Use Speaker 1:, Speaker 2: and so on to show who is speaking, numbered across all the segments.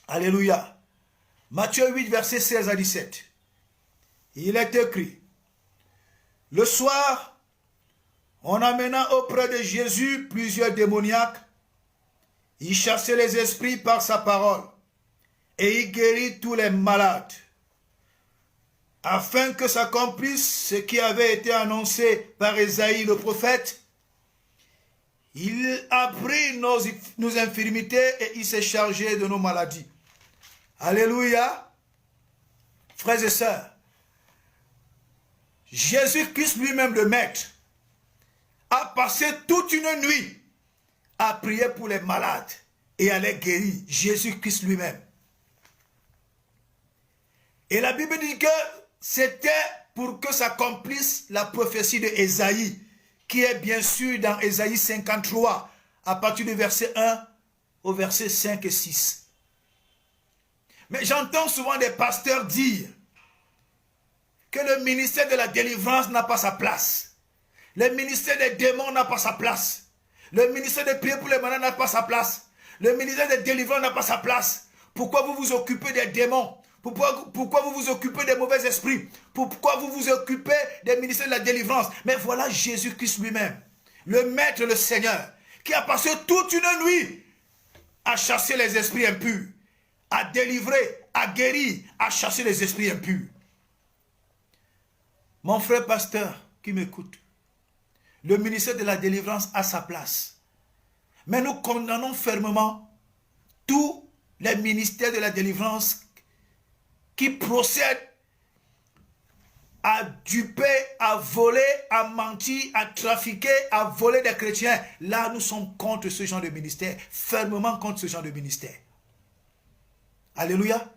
Speaker 1: Alléluia. Matthieu 8, verset 16 à 17. Il est écrit, le soir, on amena auprès de Jésus plusieurs démoniaques. Il chassait les esprits par sa parole et il guérit tous les malades, afin que s'accomplisse ce qui avait été annoncé par Ésaïe le prophète. Il a pris nos infirmités et il s'est chargé de nos maladies. Alléluia. Frères et sœurs, Jésus-Christ lui-même, le Maître, a passé toute une nuit à prier pour les malades et à les guérir. Jésus-Christ lui-même. Et la Bible dit que c'était pour que s'accomplisse la prophétie de Ésaïe, qui est bien sûr dans Ésaïe 53, à partir du verset 1 au verset 5 et 6. Mais j'entends souvent des pasteurs dire que le ministère de la délivrance n'a pas sa place. Le ministère des démons n'a pas sa place. Le ministère de prier pour les malades n'a pas sa place. Le ministère des délivrances n'a pas sa place. Pourquoi vous vous occupez des démons? Pourquoi vous vous occupez des mauvais esprits? Pourquoi vous vous occupez des ministères de la délivrance? Mais voilà Jésus-Christ lui-même, le Maître, le Seigneur, qui a passé toute une nuit à chasser les esprits impurs, à délivrer, à guérir, à chasser les esprits impurs. Mon frère pasteur qui m'écoute, le ministère de la délivrance a sa place. Mais nous condamnons fermement tous les ministères de la délivrance qui procèdent à duper, à voler, à mentir, à trafiquer, à voler des chrétiens. Là, nous sommes contre ce genre de ministère, fermement contre ce genre de ministère. Alléluia.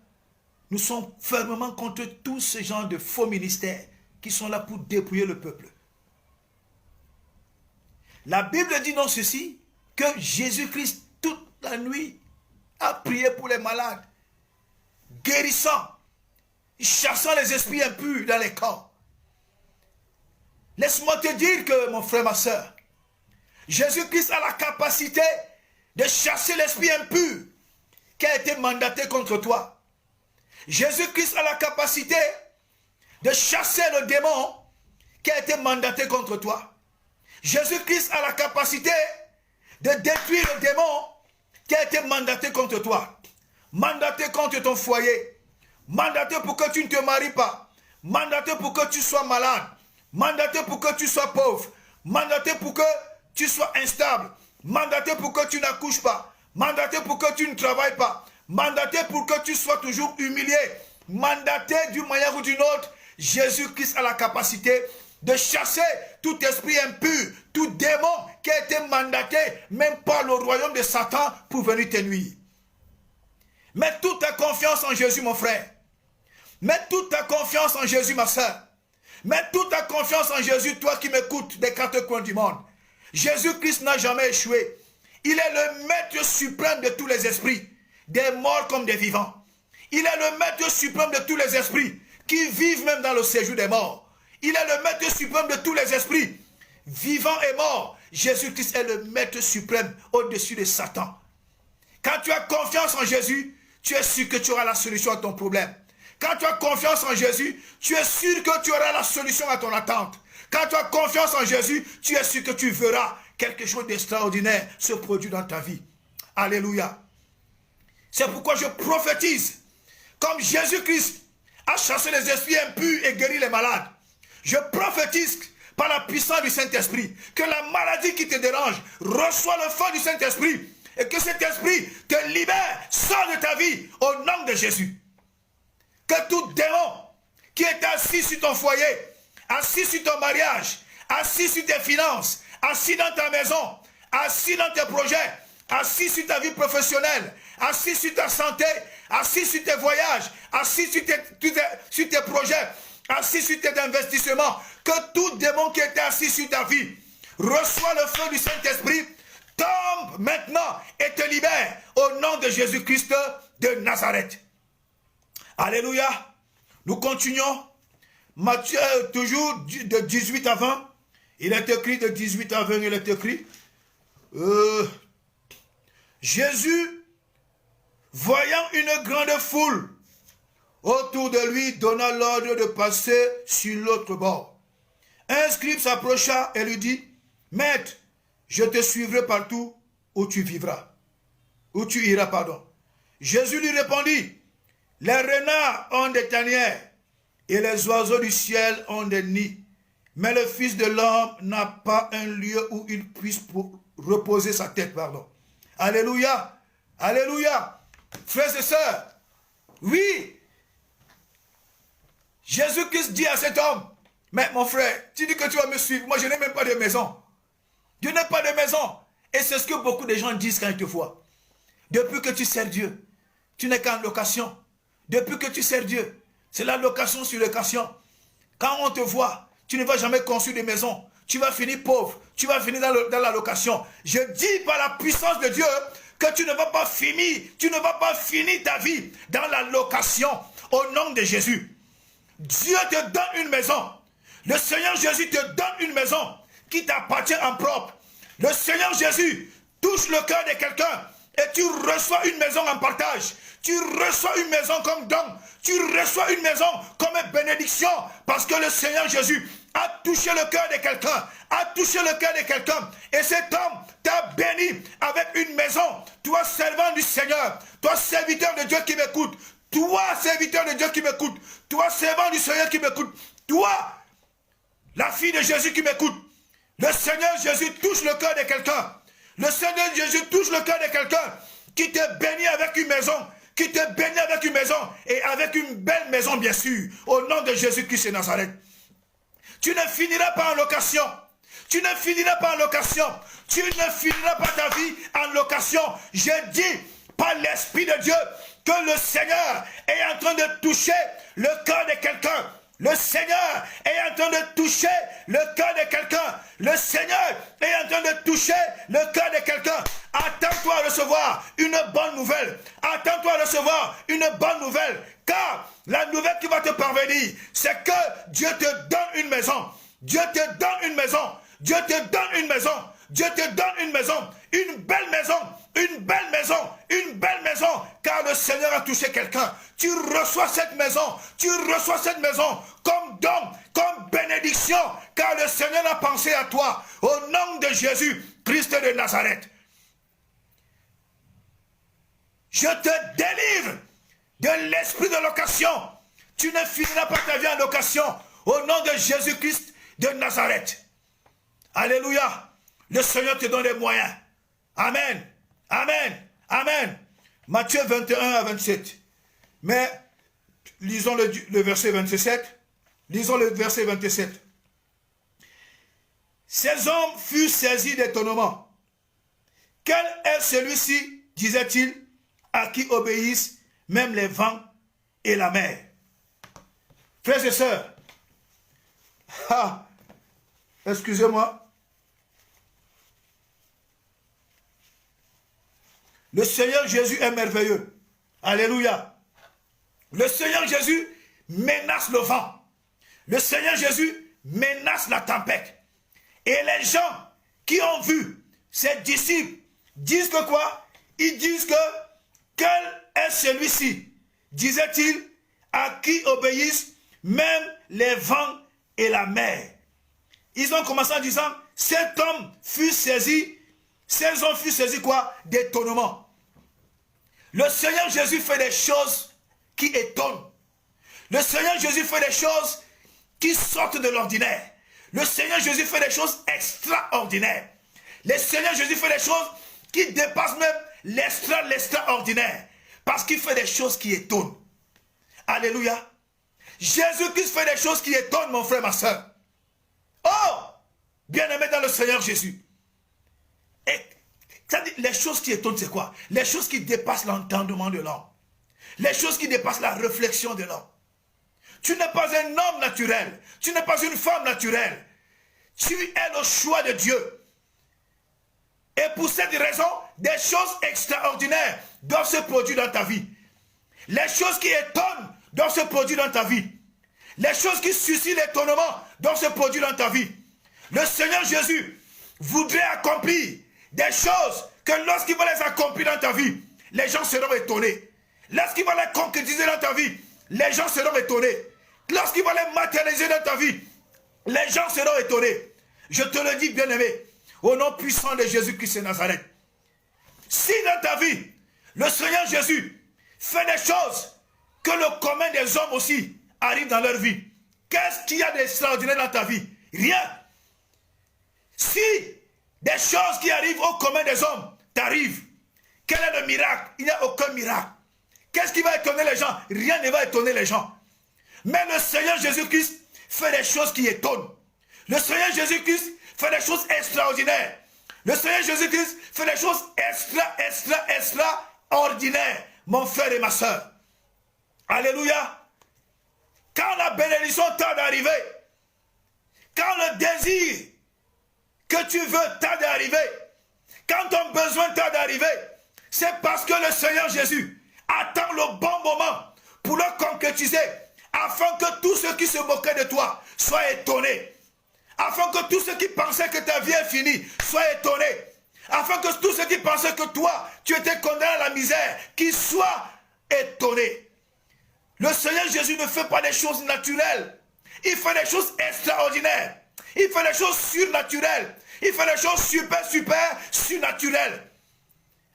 Speaker 1: Nous sommes fermement contre tout ce genre de faux ministères qui sont là pour dépouiller le peuple. La Bible dit dans ceci que Jésus-Christ, toute la nuit, a prié pour les malades, guérissant, chassant les esprits impurs dans les corps. Laisse-moi te dire que, mon frère, ma soeur, Jésus-Christ a la capacité de chasser l'esprit impur qui a été mandaté contre toi. Jésus-Christ a la capacité de chasser le démon qui a été mandaté contre toi. Jésus-Christ a la capacité de détruire le démon qui a été mandaté contre toi. Mandaté contre ton foyer. Mandaté pour que tu ne te maries pas. Mandaté pour que tu sois malade. Mandaté pour que tu sois pauvre. Mandaté pour que tu sois instable. Mandaté pour que tu n'accouches pas. Mandaté pour que tu ne travailles pas. Mandaté pour que tu sois toujours humilié. Mandaté d'une manière ou d'une autre. Jésus-Christ a la capacité de chasser tout esprit impur, tout démon qui a été mandaté, même par le royaume de Satan, pour venir te nuire. Mets toute ta confiance en Jésus, mon frère. Mets toute ta confiance en Jésus, ma soeur. Mets toute ta confiance en Jésus, toi qui m'écoutes des quatre coins du monde. Jésus-Christ n'a jamais échoué. Il est le maître suprême de tous les esprits, des morts comme des vivants. Il est le maître suprême de tous les esprits, qui vivent même dans le séjour des morts. Il est le maître suprême de tous les esprits, vivants et morts. Jésus-Christ est le maître suprême au-dessus de Satan. Quand tu as confiance en Jésus, tu es sûr que tu auras la solution à ton problème. Quand tu as confiance en Jésus, tu es sûr que tu auras la solution à ton attente. Quand tu as confiance en Jésus, tu es sûr que tu verras quelque chose d'extraordinaire se produire dans ta vie. Alléluia. C'est pourquoi je prophétise, comme Jésus-Christ a chassé les esprits impurs et guéri les malades. Je prophétise par la puissance du Saint-Esprit que la maladie qui te dérange reçoit le feu du Saint-Esprit et que cet esprit te libère, sort de ta vie au nom de Jésus. Que tout démon qui est assis sur ton foyer, assis sur ton mariage, assis sur tes finances, assis dans ta maison, assis dans tes projets, assis sur ta vie professionnelle, assis sur ta santé, assis sur tes voyages, assis sur tes projets, assis sur tes investissements, que tout démon qui était assis sur ta vie reçoit le feu du Saint-Esprit, tombe maintenant et te libère au nom de Jésus-Christ de Nazareth. Alléluia. Nous continuons. Matthieu, toujours de 18 à 20. Il est écrit de 18 à 20, il est écrit. Jésus voyant une grande foule autour de lui, donna l'ordre de passer sur l'autre bord. Un scribe s'approcha et lui dit, « Maître, je te suivrai partout où tu vivras. » Où tu iras, pardon. Jésus lui répondit, « Les renards ont des tanières et les oiseaux du ciel ont des nids. Mais le Fils de l'homme n'a pas un lieu où il puisse reposer sa tête. » Pardon. Alléluia. Alléluia. Frères et sœurs, oui, Jésus-Christ dit à cet homme, « Mais mon frère, tu dis que tu vas me suivre. Moi, je n'ai même pas de maison. Je n'ai pas de maison. » Et c'est ce que beaucoup de gens disent quand ils te voient. Depuis que tu sers Dieu, tu n'es qu'en location. Depuis que tu sers Dieu, c'est la location sur location. Quand on te voit, tu ne vas jamais construire de maison. Tu vas finir pauvre. Tu vas finir dans la location. Je dis par la puissance de Dieu que tu ne vas pas finir ta vie dans la location au nom de Jésus. Dieu te donne une maison. Le Seigneur Jésus te donne une maison qui t'appartient en propre. Le Seigneur Jésus touche le cœur de quelqu'un et tu reçois une maison en partage. Tu reçois une maison comme don. Tu reçois une maison comme une bénédiction parce que le Seigneur Jésus a touché le cœur de quelqu'un. A touché le cœur de quelqu'un. Et cet homme t'a béni avec une maison. Toi, servant du Seigneur. Toi, serviteur de Dieu qui m'écoute. Toi, serviteur de Dieu qui m'écoute. Toi, servant du Seigneur qui m'écoute. Toi, la fille de Jésus qui m'écoute. Le Seigneur Jésus touche le cœur de quelqu'un. Le Seigneur Jésus touche le cœur de quelqu'un qui te bénit avec une maison. Qui te bénit avec une maison. Et avec une belle maison, bien sûr. Au nom de Jésus-Christ de Nazareth. Tu ne finiras pas en location. Tu ne finiras pas en location. Tu ne finiras pas ta vie en location. Je dis par l'Esprit de Dieu que le Seigneur est en train de toucher le cœur de quelqu'un. Le Seigneur est en train de toucher le cœur de quelqu'un. Le Seigneur est en train de toucher le cœur de quelqu'un. Attends-toi à recevoir une bonne nouvelle. Attends-toi à recevoir une bonne nouvelle. Car la nouvelle qui va te parvenir, c'est que Dieu te donne une maison. Dieu te donne une maison. Dieu te donne une maison. Dieu te donne une maison. Une belle maison. Une belle maison. Une belle maison. Car le Seigneur a touché quelqu'un. Tu reçois cette maison. Tu reçois cette maison comme don, comme bénédiction. Car le Seigneur a pensé à toi. Au nom de Jésus, Christ de Nazareth. Je te délivre de l'esprit de location. Tu ne finiras pas ta vie en location. Au nom de Jésus-Christ de Nazareth. Alléluia. Le Seigneur te donne les moyens. Amen. Amen. Amen. Matthieu 21 à 27. Mais lisons le verset 27. Lisons le verset 27. Ces hommes furent saisis d'étonnement. Quel est celui-ci, disait-il, à qui obéissent même les vents et la mer? Frères et sœurs, excusez-moi. Le Seigneur Jésus est merveilleux. Alléluia. Le Seigneur Jésus menace le vent. Le Seigneur Jésus menace la tempête. Et les gens qui ont vu ses disciples disent que quoi? Ils disent que quel est celui-ci, disait-il, à qui obéissent même les vents et la mer. Ils ont commencé en disant, cet homme fut saisi. Ces hommes furent saisis quoi? D'étonnement. Le Seigneur Jésus fait des choses qui étonnent. Le Seigneur Jésus fait des choses qui sortent de l'ordinaire. Le Seigneur Jésus fait des choses extraordinaires. Le Seigneur Jésus fait des choses qui dépassent même l'extraordinaire. Parce qu'il fait des choses qui étonnent. Alléluia. Jésus-Christ fait des choses qui étonnent, mon frère, ma soeur. Oh! Bien-aimé dans le Seigneur Jésus. Et les choses qui étonnent, c'est quoi? Les choses qui dépassent l'entendement de l'homme. Les choses qui dépassent la réflexion de l'homme. Tu n'es pas un homme naturel. Tu n'es pas une femme naturelle. Tu es le choix de Dieu. Et pour cette raison, des choses extraordinaires doivent se produire dans ta vie. Les choses qui étonnent doivent se produire dans ta vie. Les choses qui suscitent l'étonnement doivent se produire dans ta vie. Le Seigneur Jésus voudrait accomplir des choses que lorsqu'il va les accomplir dans ta vie, les gens seront étonnés. Lorsqu'il va les concrétiser dans ta vie, les gens seront étonnés. Lorsqu'il va les matérialiser dans ta vie, les gens seront étonnés. Je te le dis, bien-aimé, au nom puissant de Jésus-Christ de Nazareth. Si dans ta vie, le Seigneur Jésus fait des choses que le commun des hommes aussi arrive dans leur vie, qu'est-ce qu'il y a d'extraordinaire dans ta vie? Rien. Si des choses qui arrivent au commun des hommes t'arrivent, quel est le miracle? Il n'y a aucun miracle. Qu'est-ce qui va étonner les gens? Rien ne va étonner les gens. Mais le Seigneur Jésus-Christ fait des choses qui étonnent. Le Seigneur Jésus-Christ fait des choses extraordinaires. Le Seigneur Jésus-Christ fait des choses extraordinaires, mon frère et ma soeur. Alléluia. Quand la bénédiction tarde d'arriver, quand le désir que tu veux tarde d'arriver, quand ton besoin tarde d'arriver, c'est parce que le Seigneur Jésus attend le bon moment pour le concrétiser, afin que tous ceux qui se moquaient de toi soient étonnés. Afin que tous ceux qui pensaient que ta vie est finie soient étonnés. Afin que tous ceux qui pensaient que toi, tu étais condamné à la misère, qu'ils soient étonnés. Le Seigneur Jésus ne fait pas des choses naturelles. Il fait des choses extraordinaires. Il fait des choses surnaturelles. Il fait des choses super surnaturelles.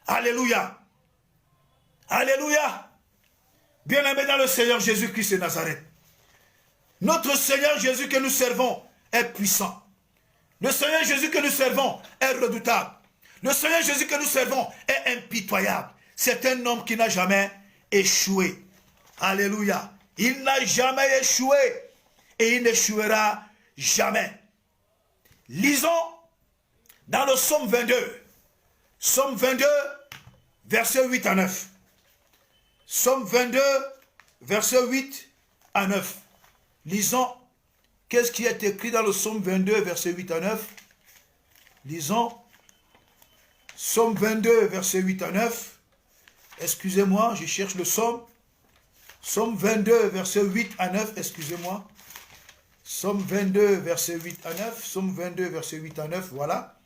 Speaker 1: Alléluia. Alléluia. Bien-aimé dans le Seigneur Jésus-Christ de Nazareth. Notre Seigneur Jésus que nous servons est puissant. Le Seigneur Jésus que nous servons est redoutable. Le Seigneur Jésus que nous servons est impitoyable. C'est un homme qui n'a jamais échoué. Alléluia. Il n'a jamais échoué et il n'échouera jamais. Lisons dans le psaume 22. Psaume 22, versets 8 à 9. Psaume 22, versets 8 à 9. Lisons. Qu'est-ce qui est écrit dans le psaume 22, versets 8 à 9? Lisons. Psaume 22, versets 8 à 9. Excusez-moi, je cherche le psaume. Psaume 22, versets 8 à 9, excusez-moi. Psaume 22, verset 8 à 9. Psaume 22, verset 8 à 9, voilà.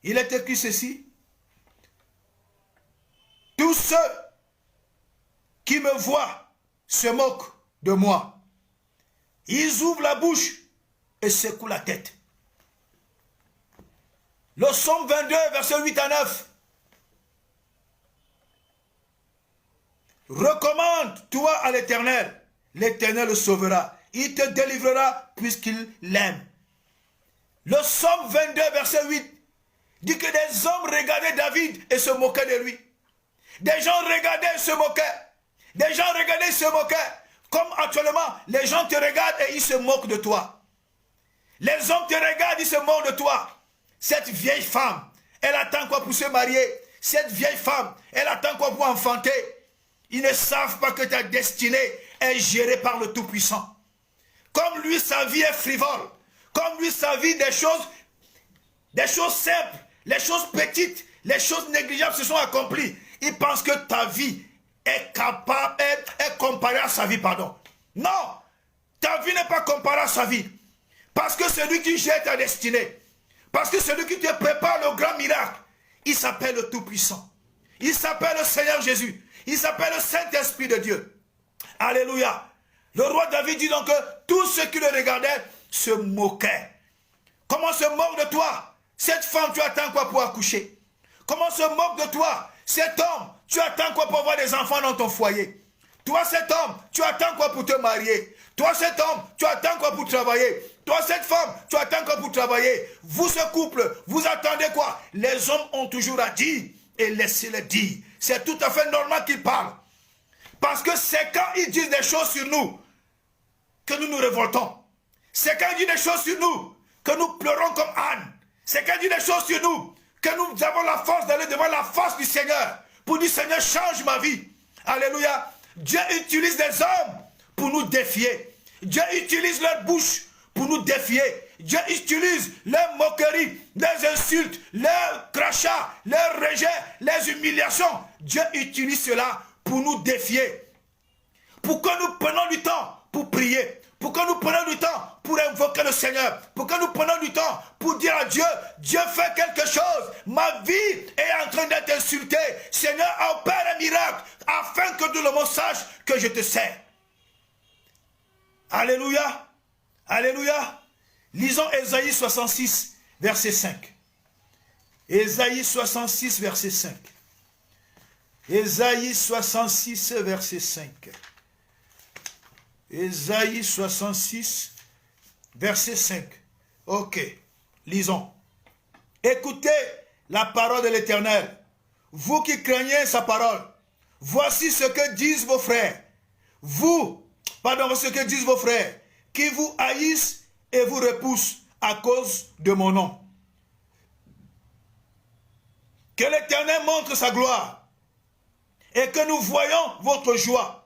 Speaker 1: Il est écrit ceci. Tous ceux qui me voient se moquent de moi. Ils ouvrent la bouche et secouent la tête. Le psaume 22, verset 8 à 9. Recommande-toi à l'Éternel. L'Éternel le sauvera. Il te délivrera puisqu'il l'aime. Le psaume 22, verset 8 dit que des hommes regardaient David et se moquaient de lui. Des gens regardaient et se moquaient. Des gens regardaient et se moquaient. Comme actuellement, les gens te regardent et ils se moquent de toi. Les hommes te regardent, ils se moquent de toi. Cette vieille femme, elle attend quoi pour se marier? Cette vieille femme, elle attend quoi pour enfanter? Ils ne savent pas que ta destinée est gérée par le Tout-Puissant. Comme lui, sa vie est frivole. Comme lui, sa vie, des choses simples, les choses petites, les choses négligeables se sont accomplies. Il pense que ta vie est comparée à sa vie, pardon. Non, ta vie n'est pas comparée à sa vie. Parce que celui qui gère ta destinée, parce que celui qui te prépare le grand miracle, il s'appelle le Tout-Puissant. Il s'appelle le Seigneur Jésus. Il s'appelle le Saint-Esprit de Dieu. Alléluia. Le roi David dit donc que tous ceux qui le regardaient se moquaient. Comment on se moque de toi? Cette femme, tu attends quoi pour accoucher? Comment on se moque de toi? Cet homme, tu attends quoi pour avoir des enfants dans ton foyer? Toi, cet homme, tu attends quoi pour te marier? Toi, cet homme, tu attends quoi pour travailler? Toi, cette femme, tu attends quoi pour travailler? Vous, ce couple, vous attendez quoi? Les hommes ont toujours à dire et laissez-les dire. C'est tout à fait normal qu'ils parlent. Parce que c'est quand ils disent des choses sur nous que nous nous révoltons. C'est quand ils disent des choses sur nous que nous pleurons comme Anne. C'est quand ils disent des choses sur nous que nous avons la force d'aller devant la face du Seigneur pour dire Seigneur, change ma vie. Alléluia. Dieu utilise des hommes pour nous défier. Dieu utilise leur bouche pour nous défier. Dieu utilise leurs moqueries, leurs insultes, leurs crachats, leurs rejets, les humiliations. Dieu utilise cela pour nous défier. Pour que nous prenions du temps pour prier. pour que nous prenions du temps pour invoquer le Seigneur, pour que nous prenions du temps pour dire à Dieu, Dieu fait quelque chose, ma vie est en train d'être insultée, Seigneur opère un miracle, afin que tout le monde sache que je te sers. Alléluia, alléluia. Lisons Ésaïe 66, verset 5. Ésaïe 66, verset 5. Ésaïe 66, verset 5. Ésaïe 66, verset 5. Ok, lisons. Écoutez la parole de l'Éternel, vous qui craignez sa parole. Voici ce que disent vos frères. Ce que disent vos frères, qui vous haïssent et vous repoussent à cause de mon nom. Que l'Éternel montre sa gloire et que nous voyons votre joie.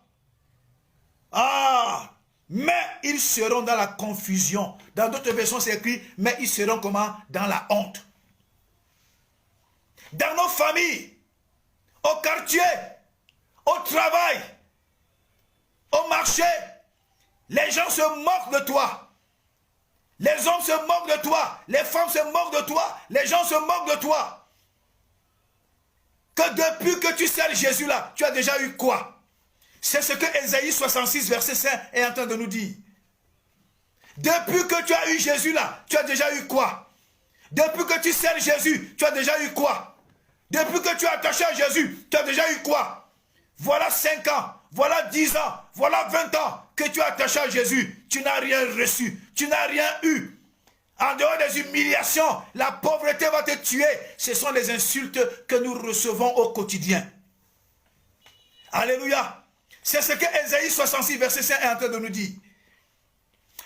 Speaker 1: Ah, mais ils seront dans la confusion. Dans d'autres versions, c'est écrit, mais ils seront comment? Dans la honte. Dans nos familles, au quartier, au travail, au marché, les gens se moquent de toi. Les hommes se moquent de toi. Les femmes se moquent de toi. Les gens se moquent de toi. Que depuis que tu sers Jésus là, tu as déjà eu quoi? C'est ce que Ésaïe 66, verset 5 est en train de nous dire. Depuis que tu as eu Jésus là, tu as déjà eu quoi? Depuis que tu sers Jésus, tu as déjà eu quoi? Depuis que tu es attaché à Jésus, tu as déjà eu quoi? Voilà 5 ans, voilà 10 ans, voilà 20 ans que tu es attaché à Jésus. Tu n'as rien reçu, tu n'as rien eu. En dehors des humiliations, la pauvreté va te tuer. Ce sont les insultes que nous recevons au quotidien. Alléluia. C'est ce que Ésaïe 66, verset 5 est en train de nous dire.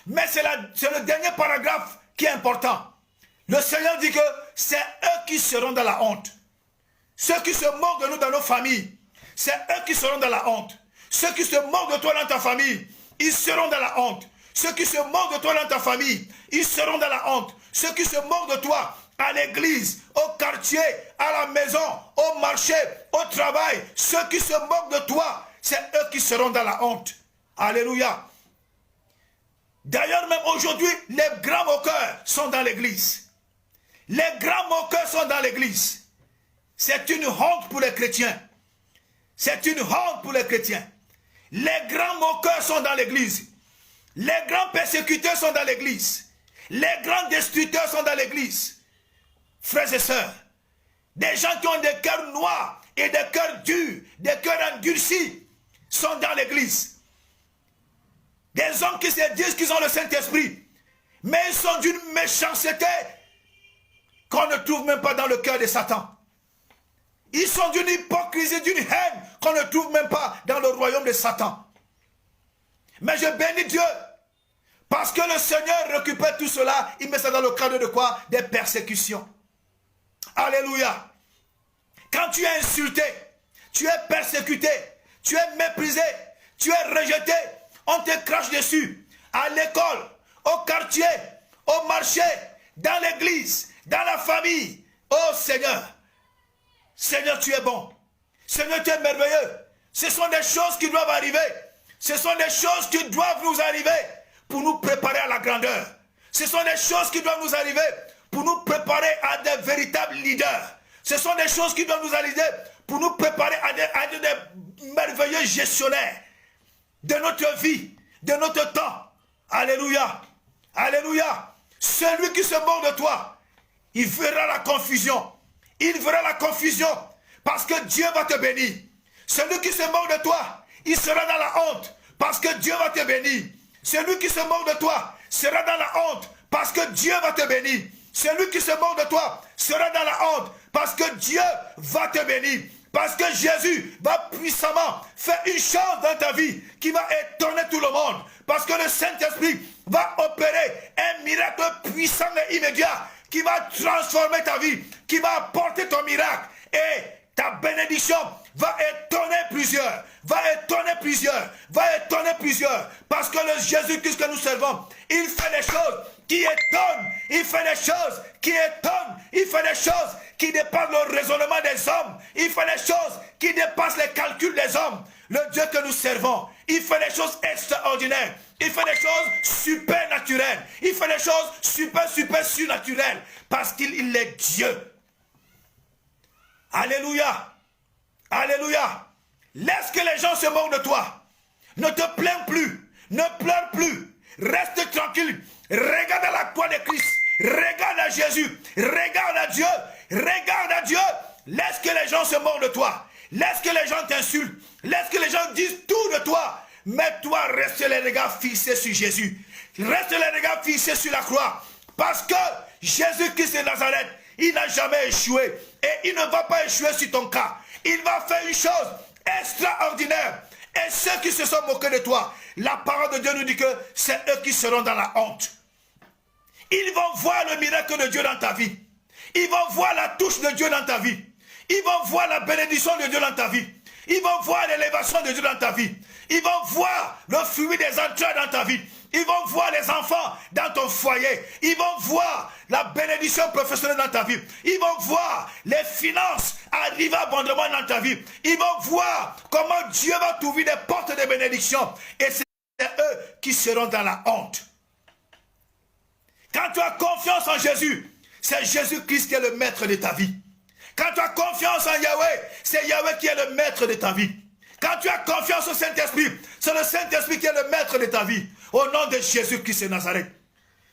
Speaker 1: Mais c'est le dernier paragraphe qui est important. Le Seigneur dit que c'est eux qui seront dans la honte. Ceux qui se moquent de nous dans nos familles, c'est eux qui seront dans la honte. Ceux qui se moquent de toi dans ta famille, ils seront dans la honte. Ceux qui se moquent de toi dans ta famille, ils seront dans la honte. Ceux qui se moquent de toi à l'église, au quartier, à la maison, au marché, au travail, ceux qui se moquent de toi, c'est eux qui seront dans la honte. Alléluia. D'ailleurs, même aujourd'hui, les grands moqueurs sont dans l'église. Les grands moqueurs sont dans l'église. C'est une honte pour les chrétiens. C'est une honte pour les chrétiens. Les grands moqueurs sont dans l'église. Les grands persécuteurs sont dans l'église. Les grands destructeurs sont dans l'église. Frères et sœurs, des gens qui ont des cœurs noirs et des cœurs durs, des cœurs endurcis, sont dans l'église. Des hommes qui se disent qu'ils ont le Saint-Esprit, mais ils sont d'une méchanceté qu'on ne trouve même pas dans le cœur de Satan. Ils sont d'une hypocrisie, d'une haine qu'on ne trouve même pas dans le royaume de Satan. Mais je bénis Dieu, parce que le Seigneur récupère tout cela, il met ça dans le cadre de quoi? Des persécutions. Alléluia. Quand tu es insulté, tu es persécuté, tu es méprisé, tu es rejeté, on te crache dessus, à l'école, au quartier, au marché, dans l'église, dans la famille. Oh Seigneur, Seigneur tu es bon, Seigneur tu es merveilleux. Ce sont des choses qui doivent arriver. Ce sont des choses qui doivent nous arriver pour nous préparer à la grandeur. Ce sont des choses qui doivent nous arriver pour nous préparer à des véritables leaders. Ce sont des choses qui doivent nous arriver pour nous préparer à des merveilleux gestionnaires de notre vie, de notre temps. Alléluia. Alléluia. Celui qui se moque de toi, il verra la confusion. Il verra la confusion parce que Dieu va te bénir. Celui qui se moque de toi, il sera dans la honte parce que Dieu va te bénir. Celui qui se moque de toi sera dans la honte parce que Dieu va te bénir. Celui qui se moque de toi sera dans la honte parce que Dieu va te bénir. Parce que Jésus va puissamment faire une chose dans ta vie qui va étonner tout le monde. Parce que le Saint-Esprit va opérer un miracle puissant et immédiat qui va transformer ta vie, qui va apporter ton miracle. Et ta bénédiction va étonner plusieurs, va étonner plusieurs, va étonner plusieurs. Parce que le Jésus-Christ que nous servons, il fait des choses qui étonnent, il fait des choses qui étonnent, il fait des choses qui dépassent le raisonnement des hommes, il fait des choses qui dépassent les calculs des hommes. le Dieu que nous servons, il fait des choses extraordinaires. Il fait des choses supernaturelles. Il fait des choses super surnaturelles. Parce qu'il est Dieu. Alléluia. Alléluia. Laisse que les gens se moquent de toi. Ne te plains plus. Ne pleure plus. Reste tranquille. Regarde à la croix de Christ. Regarde à Jésus. Regarde à Dieu. Regarde à Dieu. Laisse que les gens se moquent de toi. Laisse que les gens t'insultent. Laisse que les gens disent tout de toi. Mais toi, reste les regards fixés sur Jésus. Reste les regards fixés sur la croix. Parce que Jésus-Christ de Nazareth, il n'a jamais échoué. Et il ne va pas échouer sur ton cas. Il va faire une chose extraordinaire. Et ceux qui se sont moqués de toi, la parole de Dieu nous dit que c'est eux qui seront dans la honte. Ils vont voir le miracle de Dieu dans ta vie. Ils vont voir la touche de Dieu dans ta vie. Ils vont voir la bénédiction de Dieu dans ta vie. Ils vont voir l'élévation de Dieu dans ta vie. Ils vont voir le fruit des entrailles dans ta vie. Ils vont voir les enfants dans ton foyer. Ils vont voir la bénédiction professionnelle dans ta vie. Ils vont voir les finances arriver abondamment dans ta vie. Ils vont voir comment Dieu va t'ouvrir des portes de bénédiction. Et c'est eux qui seront dans la honte. Quand tu as confiance en Jésus, c'est Jésus-Christ qui est le maître de ta vie. Quand tu as confiance en Yahweh, c'est Yahweh qui est le maître de ta vie. Quand tu as confiance au Saint-Esprit, c'est le Saint-Esprit qui est le maître de ta vie. Au nom de Jésus-Christ de Nazareth.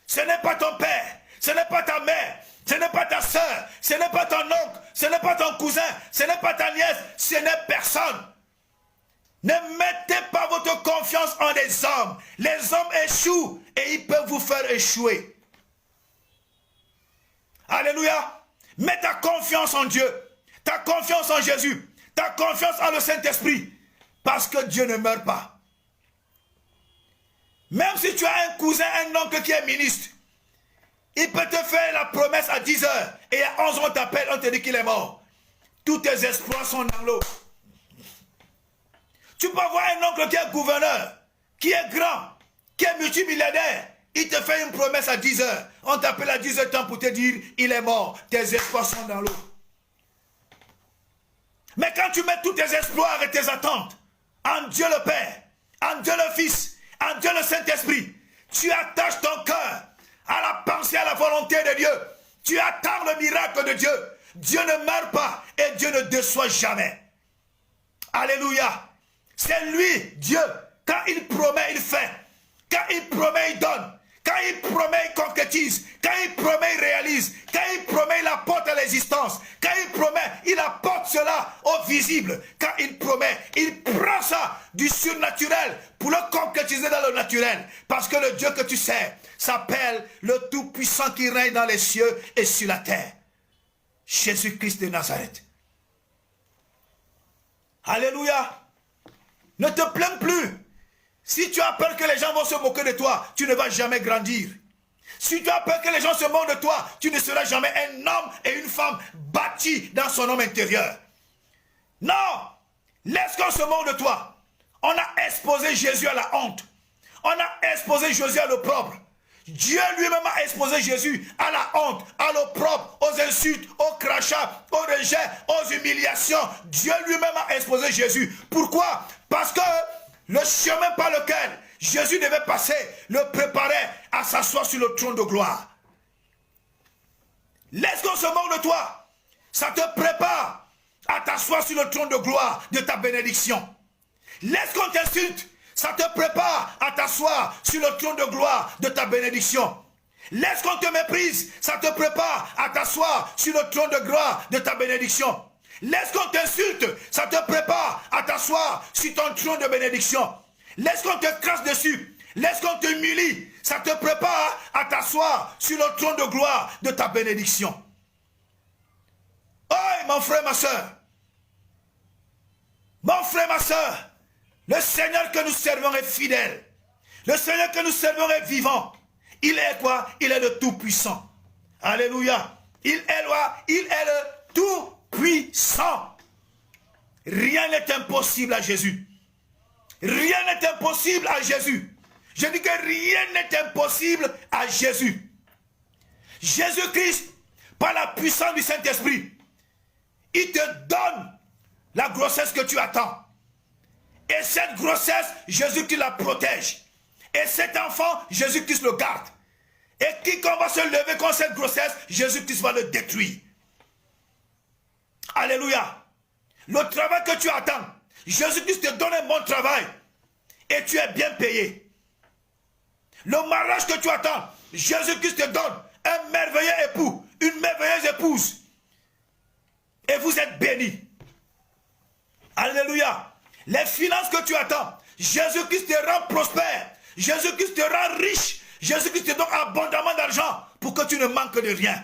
Speaker 1: Ce n'est pas ton père, ce n'est pas ta mère, ce n'est pas ta soeur, ce n'est pas ton oncle, ce n'est pas ton cousin, ce n'est pas ta nièce, ce n'est personne. Ne mettez pas votre confiance en des hommes. Les hommes échouent et ils peuvent vous faire échouer. Alléluia. Mets ta confiance en Dieu, ta confiance en Jésus, ta confiance en le Saint-Esprit. Parce que Dieu ne meurt pas. Même si tu as un cousin, un oncle qui est ministre, il peut te faire la promesse à 10 heures et à 11 on t'appelle, on te dit qu'il est mort. Tous tes espoirs sont dans l'eau. Tu peux avoir un oncle qui est gouverneur, qui est grand, qui est multimilliardaire. Il te fait une promesse à 10 heures. On t'appelle à 10 heures temps pour te dire il est mort. Tes espoirs sont dans l'eau. Mais quand tu mets tous tes espoirs et tes attentes en Dieu le Père, en Dieu le Fils, en Dieu le Saint-Esprit, tu attaches ton cœur à la pensée, à la volonté de Dieu. Tu attends le miracle de Dieu. Dieu ne meurt pas et Dieu ne déçoit jamais. Alléluia. C'est lui, Dieu. Quand il promet, il fait. Quand il promet, il donne. Quand il promet, il concrétise. Quand il promet, il réalise. Quand il promet, il apporte à l'existence. Quand il promet, il apporte cela au visible. Quand il promet, il prend ça du surnaturel pour le concrétiser dans le naturel. Parce que le Dieu que tu sers s'appelle le Tout-Puissant qui règne dans les cieux et sur la terre. Jésus-Christ de Nazareth. Alléluia. Ne te plains plus. Si tu as peur que les gens vont se moquer de toi, tu ne vas jamais grandir. Si tu as peur que les gens se moquent de toi, tu ne seras jamais un homme et une femme bâtis dans son homme intérieur. Non! Laisse qu'on se moque de toi. On a exposé Jésus à la honte. On a exposé Jésus à l'opprobre. Dieu lui-même a exposé Jésus à la honte, à l'opprobre, aux insultes, aux crachats, aux rejets, aux humiliations. Dieu lui-même a exposé Jésus. Pourquoi? Parce que le chemin par lequel Jésus devait passer le préparait à s'asseoir sur le trône de gloire. Laisse qu'on se moque de toi. Ça te prépare à t'asseoir sur le trône de gloire de ta bénédiction. Laisse qu'on t'insulte. Ça te prépare à t'asseoir sur le trône de gloire de ta bénédiction. Laisse qu'on te méprise. Ça te prépare à t'asseoir sur le trône de gloire de ta bénédiction. Laisse qu'on t'insulte, ça te prépare à t'asseoir sur ton trône de bénédiction. Laisse qu'on te crache dessus, laisse qu'on t'humilie, ça te prépare à t'asseoir sur le trône de gloire de ta bénédiction. Oh, mon frère, ma soeur, ma soeur, le Seigneur que nous servons est fidèle. Le Seigneur que nous servons est vivant. Il est quoi? Il est le Tout-Puissant. Alléluia. Il est quoi? Il est le Tout-Puissant. Rien n'est impossible à Jésus. Rien n'est impossible à Jésus. Je dis que rien n'est impossible à Jésus. Jésus-Christ, par la puissance du Saint-Esprit, il te donne la grossesse que tu attends. Et Et cette grossesse, Jésus-Christ la protège. Et cet enfant, Jésus-Christ le garde. Et quiconque va se lever contre cette grossesse, Jésus-Christ va le détruire. Alléluia. Le travail que tu attends, Jésus-Christ te donne un bon travail. Et tu es bien payé. Le mariage que tu attends, Jésus-Christ te donne un merveilleux époux, une merveilleuse épouse. Et vous êtes bénis. Alléluia. Les finances que tu attends, Jésus-Christ te rend prospère. Jésus-Christ te rend riche. Jésus-Christ te donne abondamment d'argent pour que tu ne manques de rien.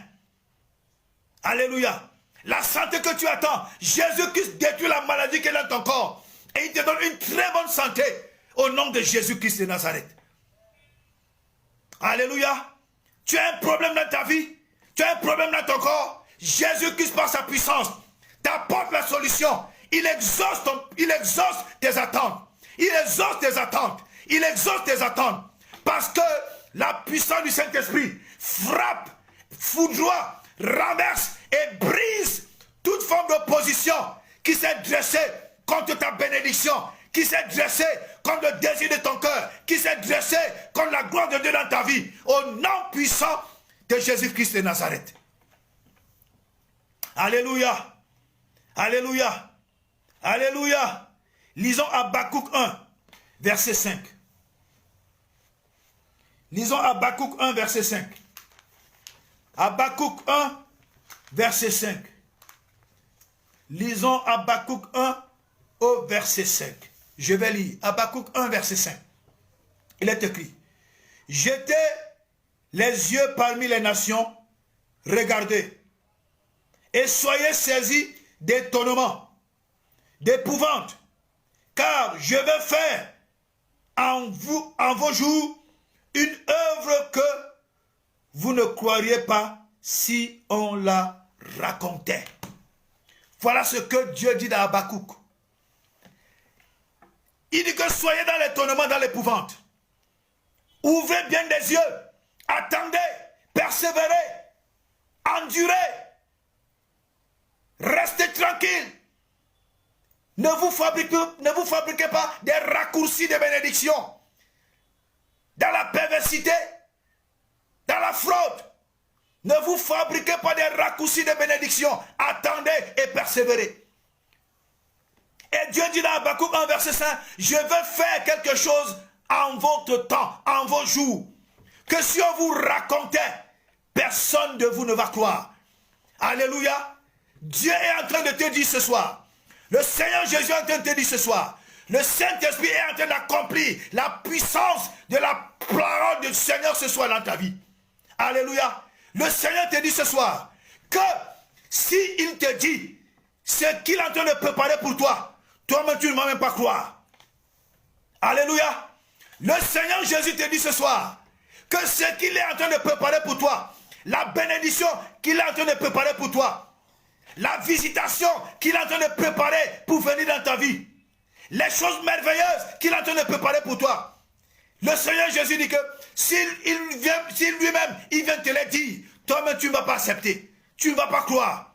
Speaker 1: Alléluia. La santé que tu attends, Jésus-Christ détruit la maladie qui est dans ton corps. Et il te donne une très bonne santé au nom de Jésus-Christ de Nazareth. Alléluia. Tu as un problème dans ta vie, tu as un problème dans ton corps. Jésus-Christ par sa puissance t'apporte la solution. Il exauce tes attentes. Il exauce tes attentes. Il exauce tes attentes. Parce que la puissance du Saint-Esprit frappe, foudroie, renverse et brise toute forme d'opposition qui s'est dressée contre ta bénédiction, qui s'est dressée contre le désir de ton cœur, qui s'est dressée contre la gloire de Dieu dans ta vie, au nom puissant de Jésus-Christ de Nazareth. Alléluia. Alléluia. Alléluia. Lisons Habakkuk 1, verset 5. Lisons Habakkuk 1, verset 5. Habakkuk 1, verset 5. Lisons Habakkuk 1 au verset 5. Je vais lire Habakkuk 1, verset 5. Il est écrit: jetez les yeux parmi les nations, regardez, et soyez saisis d'étonnement, d'épouvante, car je vais faire en vos jours une œuvre que vous ne croiriez pas si on la racontait. Voilà ce que Dieu dit dans Habakkuk. Il dit que soyez dans l'étonnement, dans l'épouvante. Ouvrez bien des yeux. Attendez, persévérez, endurez. Restez tranquille. Ne vous fabriquez pas des raccourcis de bénédiction. Dans la perversité, dans la fraude. Ne vous fabriquez pas des raccourcis de bénédiction. Attendez et persévérez. Et Dieu dit dans Habakkuk 1, verset 5, je veux faire quelque chose en votre temps, en vos jours, que si on vous racontait, personne de vous ne va croire. Alléluia. Dieu est en train de te dire ce soir, le Seigneur Jésus est en train de te dire ce soir, le Saint-Esprit est en train d'accomplir la puissance de la parole du Seigneur ce soir dans ta vie. Alléluia. Le Seigneur te dit ce soir que s'il te dit ce qu'il est en train de préparer pour toi, toi-même tu ne vas même pas croire. Alléluia. Le Seigneur Jésus te dit ce soir que ce qu'il est en train de préparer pour toi, la bénédiction qu'il est en train de préparer pour toi, la visitation qu'il est en train de préparer pour venir dans ta vie, les choses merveilleuses qu'il est en train de préparer pour toi. Le Seigneur Jésus dit que s'il lui-même il vient te le dire, toi-même tu ne vas pas accepter, tu ne vas pas croire.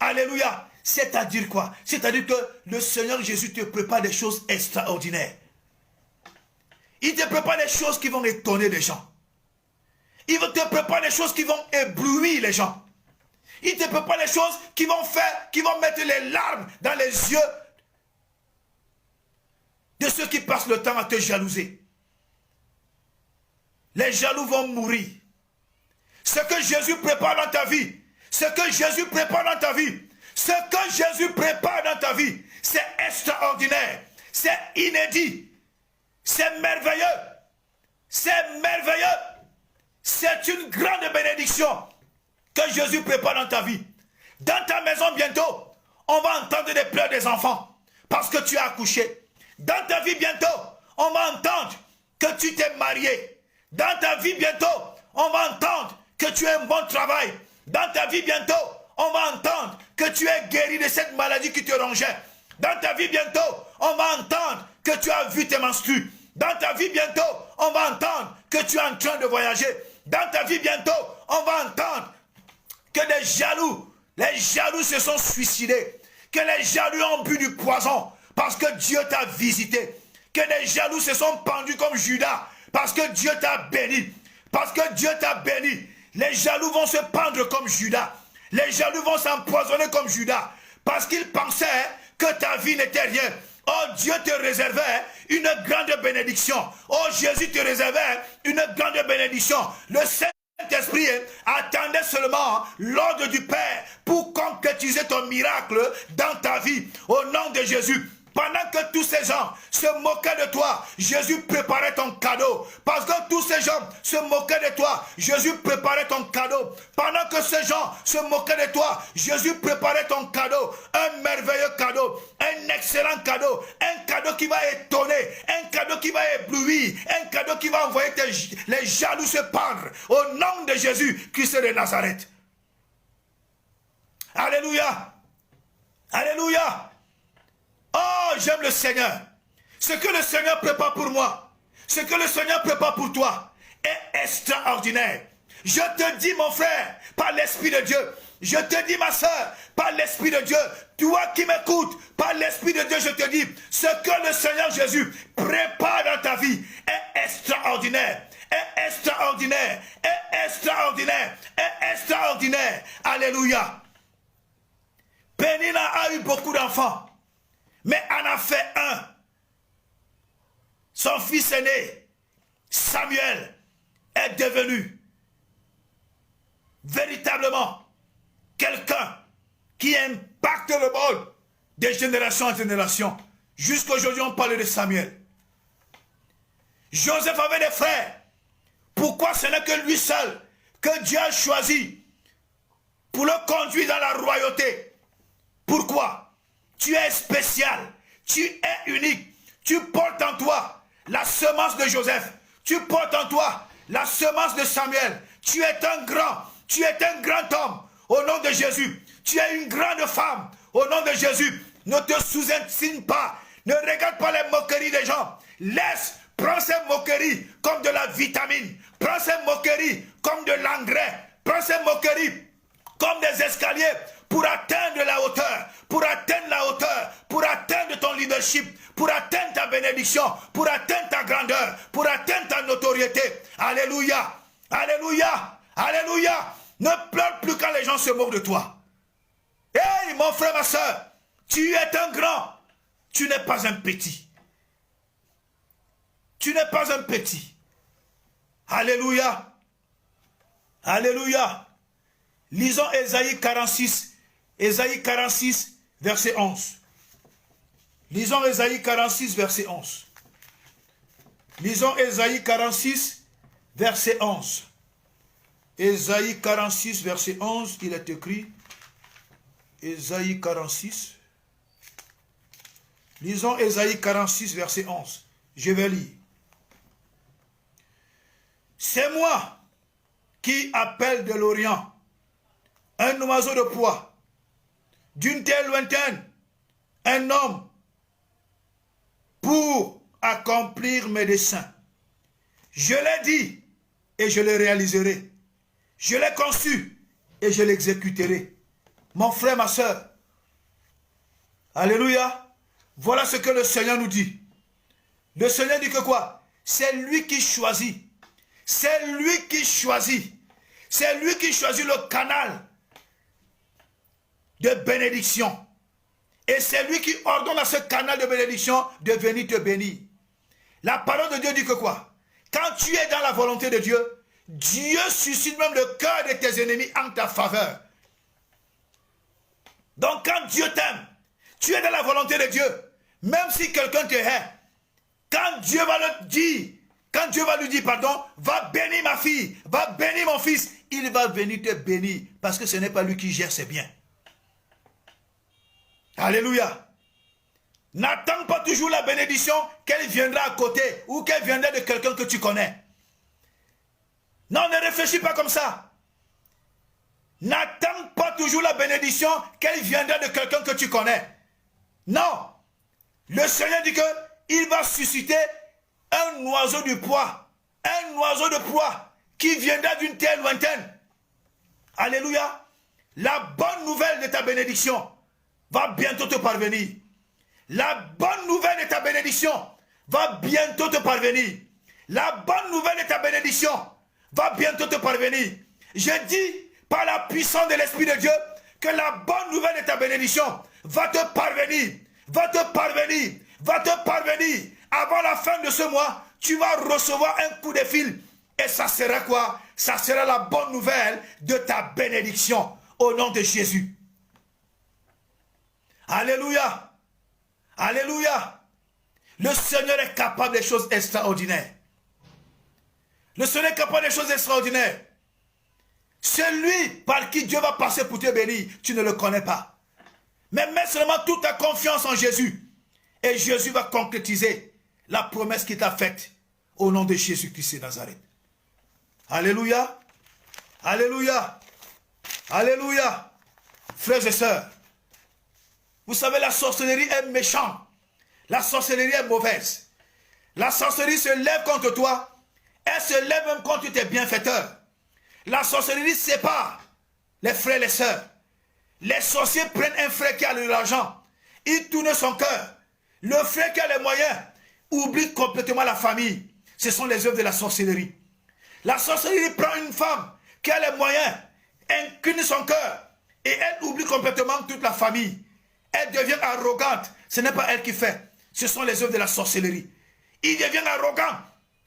Speaker 1: Alléluia. C'est-à-dire quoi? C'est-à-dire que le Seigneur Jésus te prépare des choses extraordinaires. Il te prépare des choses qui vont étonner les gens. Il te prépare des choses qui vont éblouir les gens. Il te prépare des choses qui vont mettre les larmes dans les yeux de ceux qui passent le temps à te jalouser. Les jaloux vont mourir. Ce que Jésus prépare dans ta vie, ce que Jésus prépare dans ta vie, ce que Jésus prépare dans ta vie, c'est extraordinaire, c'est inédit, c'est merveilleux, c'est merveilleux, c'est une grande bénédiction que Jésus prépare dans ta vie. Dans ta maison bientôt, on va entendre les pleurs des enfants parce que tu as accouché. Dans ta vie bientôt, on va entendre que tu t'es marié. Dans ta vie bientôt, on va entendre que tu as un bon travail. Dans ta vie bientôt, on va entendre que tu es guéri de cette maladie qui te rongeait. Dans ta vie bientôt, on va entendre que tu as vu tes menstrues. Dans ta vie bientôt, on va entendre que tu es en train de voyager. Dans ta vie bientôt, on va entendre que les jaloux se sont suicidés. Que les jaloux ont bu du poison. parce que Dieu t'a visité. Que des jaloux se sont pendus comme Judas, parce que Dieu t'a béni. Parce que Dieu t'a béni. Les jaloux vont se pendre comme Judas. Les jaloux vont s'empoisonner comme Judas. Parce qu'ils pensaient que ta vie n'était rien. Oh, Dieu te réservait une grande bénédiction. Oh, Jésus te réservait une grande bénédiction. Le Saint-Esprit attendait seulement l'ordre du Père pour concrétiser ton miracle dans ta vie. Au nom de Jésus. Pendant que tous ces gens se moquaient de toi, Jésus préparait ton cadeau. Parce que tous ces gens se moquaient de toi, Jésus préparait ton cadeau. Pendant que ces gens se moquaient de toi, Jésus préparait ton cadeau. Un merveilleux cadeau, un excellent cadeau, un cadeau qui va étonner, un cadeau qui va éblouir, un cadeau qui va envoyer les jaloux se pendre. Au nom de Jésus, Christ de Nazareth. Alléluia. Alléluia. Oh, j'aime le Seigneur. Ce que le Seigneur prépare pour moi, ce que le Seigneur prépare pour toi est extraordinaire. Je te dis, mon frère, par l'Esprit de Dieu. Je te dis, ma soeur, par l'Esprit de Dieu. Toi qui m'écoutes, par l'Esprit de Dieu, je te dis, ce que le Seigneur Jésus prépare dans ta vie est extraordinaire. Est extraordinaire. Est extraordinaire. Est extraordinaire. Alléluia. Pénina a eu beaucoup d'enfants. Mais en a fait un. Son fils aîné, Samuel, est devenu véritablement quelqu'un qui impacte le monde de génération en génération. Jusqu'aujourd'hui, on parle de Samuel. Joseph avait des frères. Pourquoi ce n'est que lui seul que Dieu a choisi pour le conduire dans la royauté? Pourquoi? Tu es spécial, tu es unique, tu portes en toi la semence de Joseph, tu portes en toi la semence de Samuel, tu es un grand homme au nom de Jésus, tu es une grande femme au nom de Jésus. Ne te sous-estime pas, ne regarde pas les moqueries des gens, prends ces moqueries comme de la vitamine, prends ces moqueries comme de l'engrais, prends ces moqueries comme des escaliers pour atteindre la hauteur, pour atteindre ton leadership, pour atteindre ta bénédiction, pour atteindre ta grandeur, pour atteindre ta notoriété. Alléluia, alléluia, alléluia. Ne pleure plus quand les gens se moquent de toi. Hey, mon frère, ma soeur, tu es un grand, tu n'es pas un petit. Tu n'es pas un petit. Alléluia, alléluia. Lisons Ésaïe 46, verset 11. Lisons Ésaïe 46, verset 11. Lisons Ésaïe 46, verset 11. Ésaïe 46, verset 11, il est écrit. Ésaïe 46. Lisons Ésaïe 46, verset 11. Je vais lire. C'est moi qui appelle de l'Orient un oiseau de proie, d'une terre lointaine, un homme, pour accomplir mes desseins. Je l'ai dit et je le réaliserai. Je l'ai conçu et je l'exécuterai. Mon frère, ma soeur, alléluia, voilà ce que le Seigneur nous dit. Le Seigneur dit que quoi? C'est lui qui choisit. C'est lui qui choisit. C'est lui qui choisit le canal de bénédiction. Et c'est lui qui ordonne à ce canal de bénédiction de venir te bénir. La parole de Dieu dit que quoi? Quand tu es dans la volonté de Dieu, Dieu suscite même le cœur de tes ennemis en ta faveur. Donc quand Dieu t'aime, tu es dans la volonté de Dieu. Même si quelqu'un te hait, quand Dieu va le dire, quand Dieu va lui dire, pardon, va bénir ma fille, va bénir mon fils, il va venir te bénir parce que ce n'est pas lui qui gère ses biens. Alléluia. N'attends pas toujours la bénédiction qu'elle viendra à côté ou qu'elle viendra de quelqu'un que tu connais. Non, ne réfléchis pas comme ça. N'attends pas toujours la bénédiction qu'elle viendra de quelqu'un que tu connais. Non. Le Seigneur dit qu'il va susciter un oiseau de proie. Un oiseau de proie qui viendra d'une terre lointaine. Alléluia. La bonne nouvelle de ta bénédiction va bientôt te parvenir. La bonne nouvelle de ta bénédiction va bientôt te parvenir. La bonne nouvelle de ta bénédiction va bientôt te parvenir. Je dis par la puissance de l'Esprit de Dieu que la bonne nouvelle de ta bénédiction va te parvenir. Va te parvenir. Va te parvenir. Avant la fin de ce mois, tu vas recevoir un coup de fil. Et ça sera quoi? Ça sera la bonne nouvelle de ta bénédiction. Au nom de Jésus. Alléluia. Alléluia. Le Seigneur est capable des choses extraordinaires. Le Seigneur est capable des choses extraordinaires. Celui par qui Dieu va passer pour te bénir, tu ne le connais pas. Mais mets seulement toute ta confiance en Jésus. Et Jésus va concrétiser la promesse qu'il t'a faite. Au nom de Jésus-Christ de Nazareth. Alléluia. Alléluia. Alléluia. Frères et sœurs, vous savez, la sorcellerie est méchante. La sorcellerie est mauvaise. La sorcellerie se lève contre toi. Elle se lève même contre tes bienfaiteurs. La sorcellerie sépare les frères et les sœurs. Les sorciers prennent un frère qui a de l'argent. Il tourne son cœur. Le frère qui a les moyens oublie complètement la famille. Ce sont les œuvres de la sorcellerie. La sorcellerie prend une femme qui a les moyens, incline son cœur et elle oublie complètement toute la famille. Elle devient arrogante. Ce n'est pas elle qui fait. Ce sont les œuvres de la sorcellerie. Il devient arrogant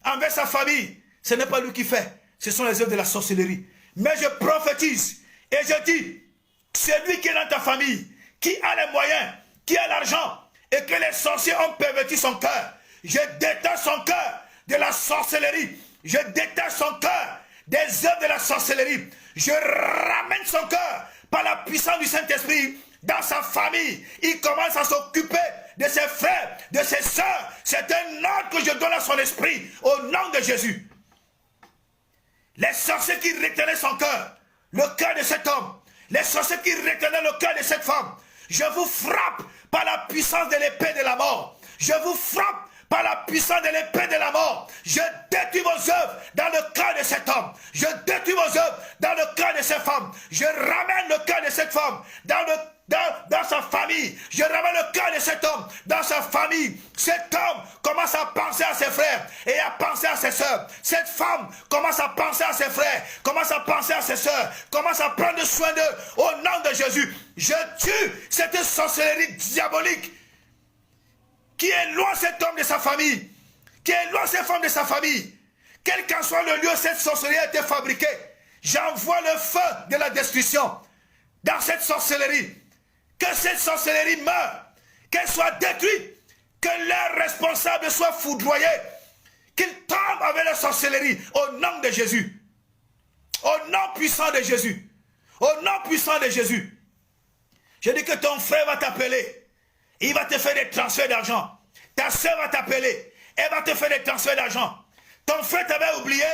Speaker 1: envers sa famille. Ce n'est pas lui qui fait. Ce sont les œuvres de la sorcellerie. Mais je prophétise et je dis, celui qui est dans ta famille, qui a les moyens, qui a l'argent, et que les sorciers ont perverti son cœur, je détache son cœur de la sorcellerie. Je détache son cœur des œuvres de la sorcellerie. Je ramène son cœur par la puissance du Saint-Esprit dans sa famille. Il commence à s'occuper de ses frères, de ses sœurs. C'est un ordre que je donne à son esprit au nom de Jésus. Les sorciers qui retenaient son cœur, le cœur de cet homme, les sorciers qui retenaient le cœur de cette femme, je vous frappe par la puissance de l'épée de la mort. Je vous frappe par la puissance de l'épée de la mort. Je détruis vos œuvres dans le cœur de cet homme. Je détruis vos œuvres dans le cœur de cette femme. Je ramène le cœur de cette femme dans sa famille. Je ramène le cœur de cet homme dans sa famille. Cet homme commence à penser à ses frères et à penser à ses soeurs. Cette femme commence à penser à ses frères, commence à penser à ses soeurs, commence à prendre soin d'eux. Au nom de Jésus, je tue cette sorcellerie diabolique qui éloigne cet homme de sa famille, qui éloigne cette femme de sa famille. Quel qu'en soit le lieu où cette sorcellerie a été fabriquée, j'envoie le feu de la destruction dans cette sorcellerie. Que cette sorcellerie meure, qu'elle soit détruite, que leurs responsables soient foudroyés, qu'ils tombent avec la sorcellerie au nom de Jésus. Au nom puissant de Jésus. Au nom puissant de Jésus. Je dis que ton frère va t'appeler. Il va te faire des transferts d'argent. Ta soeur va t'appeler. Elle va te faire des transferts d'argent. Ton frère t'avait oublié.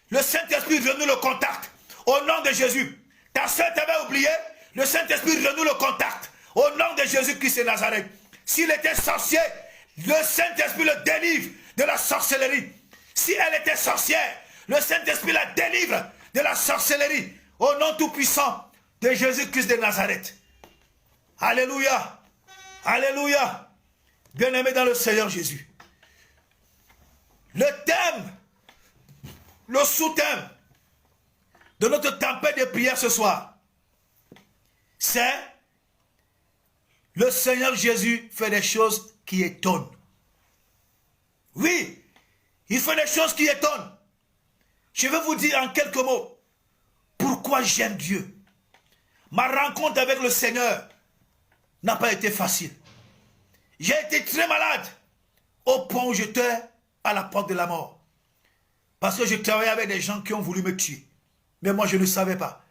Speaker 1: Le Saint-Esprit renoue le contact. Au nom de Jésus. Ta soeur t'avait oublié. Le Saint-Esprit renoue le contact. Au nom de Jésus-Christ de Nazareth. S'il était sorcier, le Saint-Esprit le délivre de la sorcellerie. Si elle était sorcière, le Saint-Esprit la délivre de la sorcellerie. Au nom tout-puissant de Jésus-Christ de Nazareth. Alléluia. Alléluia. Bien-aimé dans le Seigneur Jésus. Le thème, le sous-thème de notre tempête de prière ce soir, c'est le Seigneur Jésus fait des choses qui étonnent. Oui, il fait des choses qui étonnent. Je vais vous dire en quelques mots pourquoi j'aime Dieu. Ma rencontre avec le Seigneur n'a pas été facile. J'ai été très malade au point où j'étais à la porte de la mort. Parce que je travaillais avec des gens qui ont voulu me tuer. Mais moi, je ne savais pas.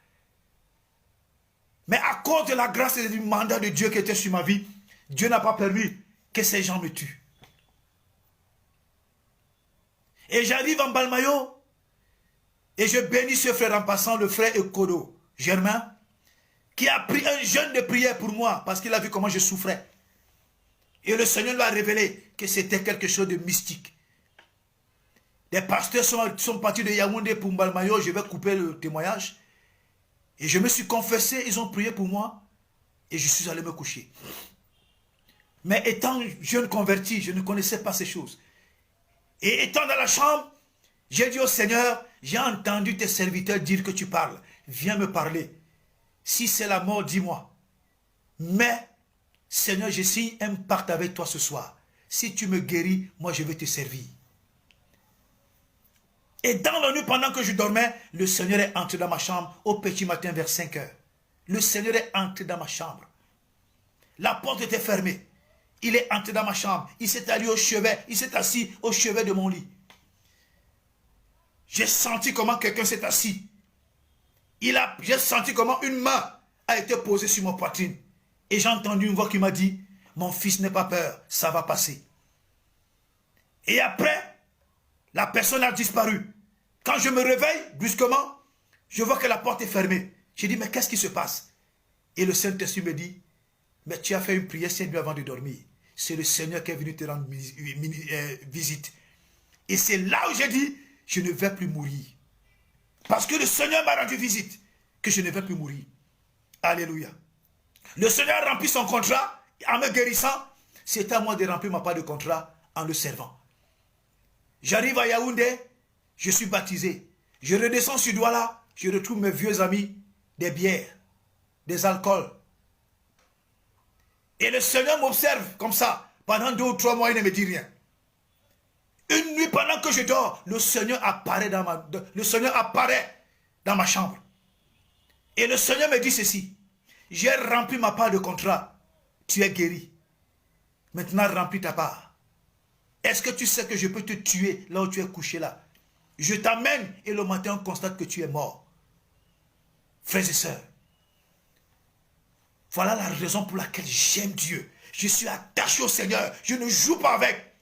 Speaker 1: Mais à cause de la grâce et du mandat de Dieu qui était sur ma vie, Dieu n'a pas permis que ces gens me tuent. Et j'arrive en Balmayo et je bénis ce frère en passant, le frère Ekodo Germain, qui a pris un jeûne de prière pour moi parce qu'il a vu comment je souffrais. Et le Seigneur lui a révélé que c'était quelque chose de mystique. Des pasteurs sont partis de Yaoundé pour Balmayo, je vais couper le témoignage. Et je me suis confessé, ils ont prié pour moi et je suis allé me coucher. Mais étant jeune converti, je ne connaissais pas ces choses. Et étant dans la chambre, j'ai dit au Seigneur, j'ai entendu tes serviteurs dire que tu parles. Viens me parler. Si c'est la mort, dis-moi. Mais, Seigneur, je signe un pacte avec toi ce soir. Si tu me guéris, moi je vais te servir. Et dans la nuit, pendant que je dormais, le Seigneur est entré dans ma chambre au petit matin vers 5 heures. Le Seigneur est entré dans ma chambre. La porte était fermée. Il est entré dans ma chambre. Il s'est allé au chevet. Il s'est assis au chevet de mon lit. J'ai senti comment quelqu'un s'est assis. J'ai senti comment une main a été posée sur mon poitrine. Et j'ai entendu une voix qui m'a dit, mon fils, n'aie pas peur, ça va passer. Et après, la personne a disparu. Quand je me réveille, brusquement, je vois que la porte est fermée. J'ai dit, mais qu'est-ce qui se passe? Et le Saint-Esprit me dit, mais tu as fait une prière cette nuit avant de dormir. C'est le Seigneur qui est venu te rendre visite. Et c'est là où j'ai dit, je ne vais plus mourir. Parce que le Seigneur m'a rendu visite, que je ne vais plus mourir. Alléluia. Le Seigneur a rempli son contrat en me guérissant. C'est à moi de remplir ma part de contrat en le servant. J'arrive à Yaoundé, je suis baptisé. Je redescends sur Douala, je retrouve mes vieux amis, des bières, des alcools. Et le Seigneur m'observe comme ça. Pendant 2 ou 3 mois, il ne me dit rien. Une nuit, pendant que je dors, le Seigneur apparaît dans ma chambre. Et le Seigneur me dit ceci. J'ai rempli ma part de contrat. Tu es guéri. Maintenant, remplis ta part. Est-ce que tu sais que je peux te tuer là où tu es couché là? Je t'amène et le matin, on constate que tu es mort. Frères et sœurs, voilà la raison pour laquelle j'aime Dieu. Je suis attaché au Seigneur. Je ne joue pas avec.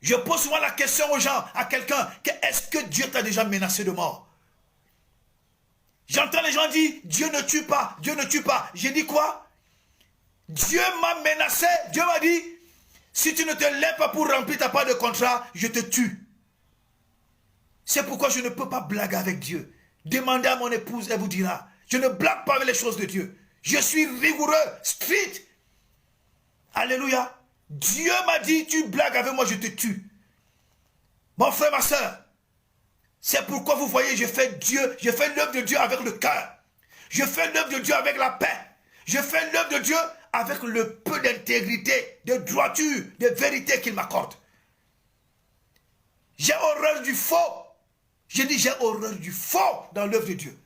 Speaker 1: Je pose souvent la question aux gens, à quelqu'un, est-ce que Dieu t'a déjà menacé de mort? J'entends les gens dire, Dieu ne tue pas, Dieu ne tue pas. J'ai dit quoi? Dieu m'a menacé, Dieu m'a dit, si tu ne te lèves pas pour remplir ta part de contrat, je te tue. C'est pourquoi je ne peux pas blaguer avec Dieu. Demandez à mon épouse, elle vous dira, je ne blague pas avec les choses de Dieu. Je suis rigoureux, strict. Alléluia. Dieu m'a dit, tu blagues avec moi, je te tue. Mon frère, ma soeur, c'est pourquoi vous voyez, je fais l'œuvre de Dieu avec le cœur. Je fais l'œuvre de Dieu avec la paix. Je fais l'œuvre de Dieu avec le peu d'intégrité, de droiture, de vérité qu'il m'accorde. J'ai horreur du faux. J'ai dit, j'ai horreur du faux dans l'œuvre de Dieu.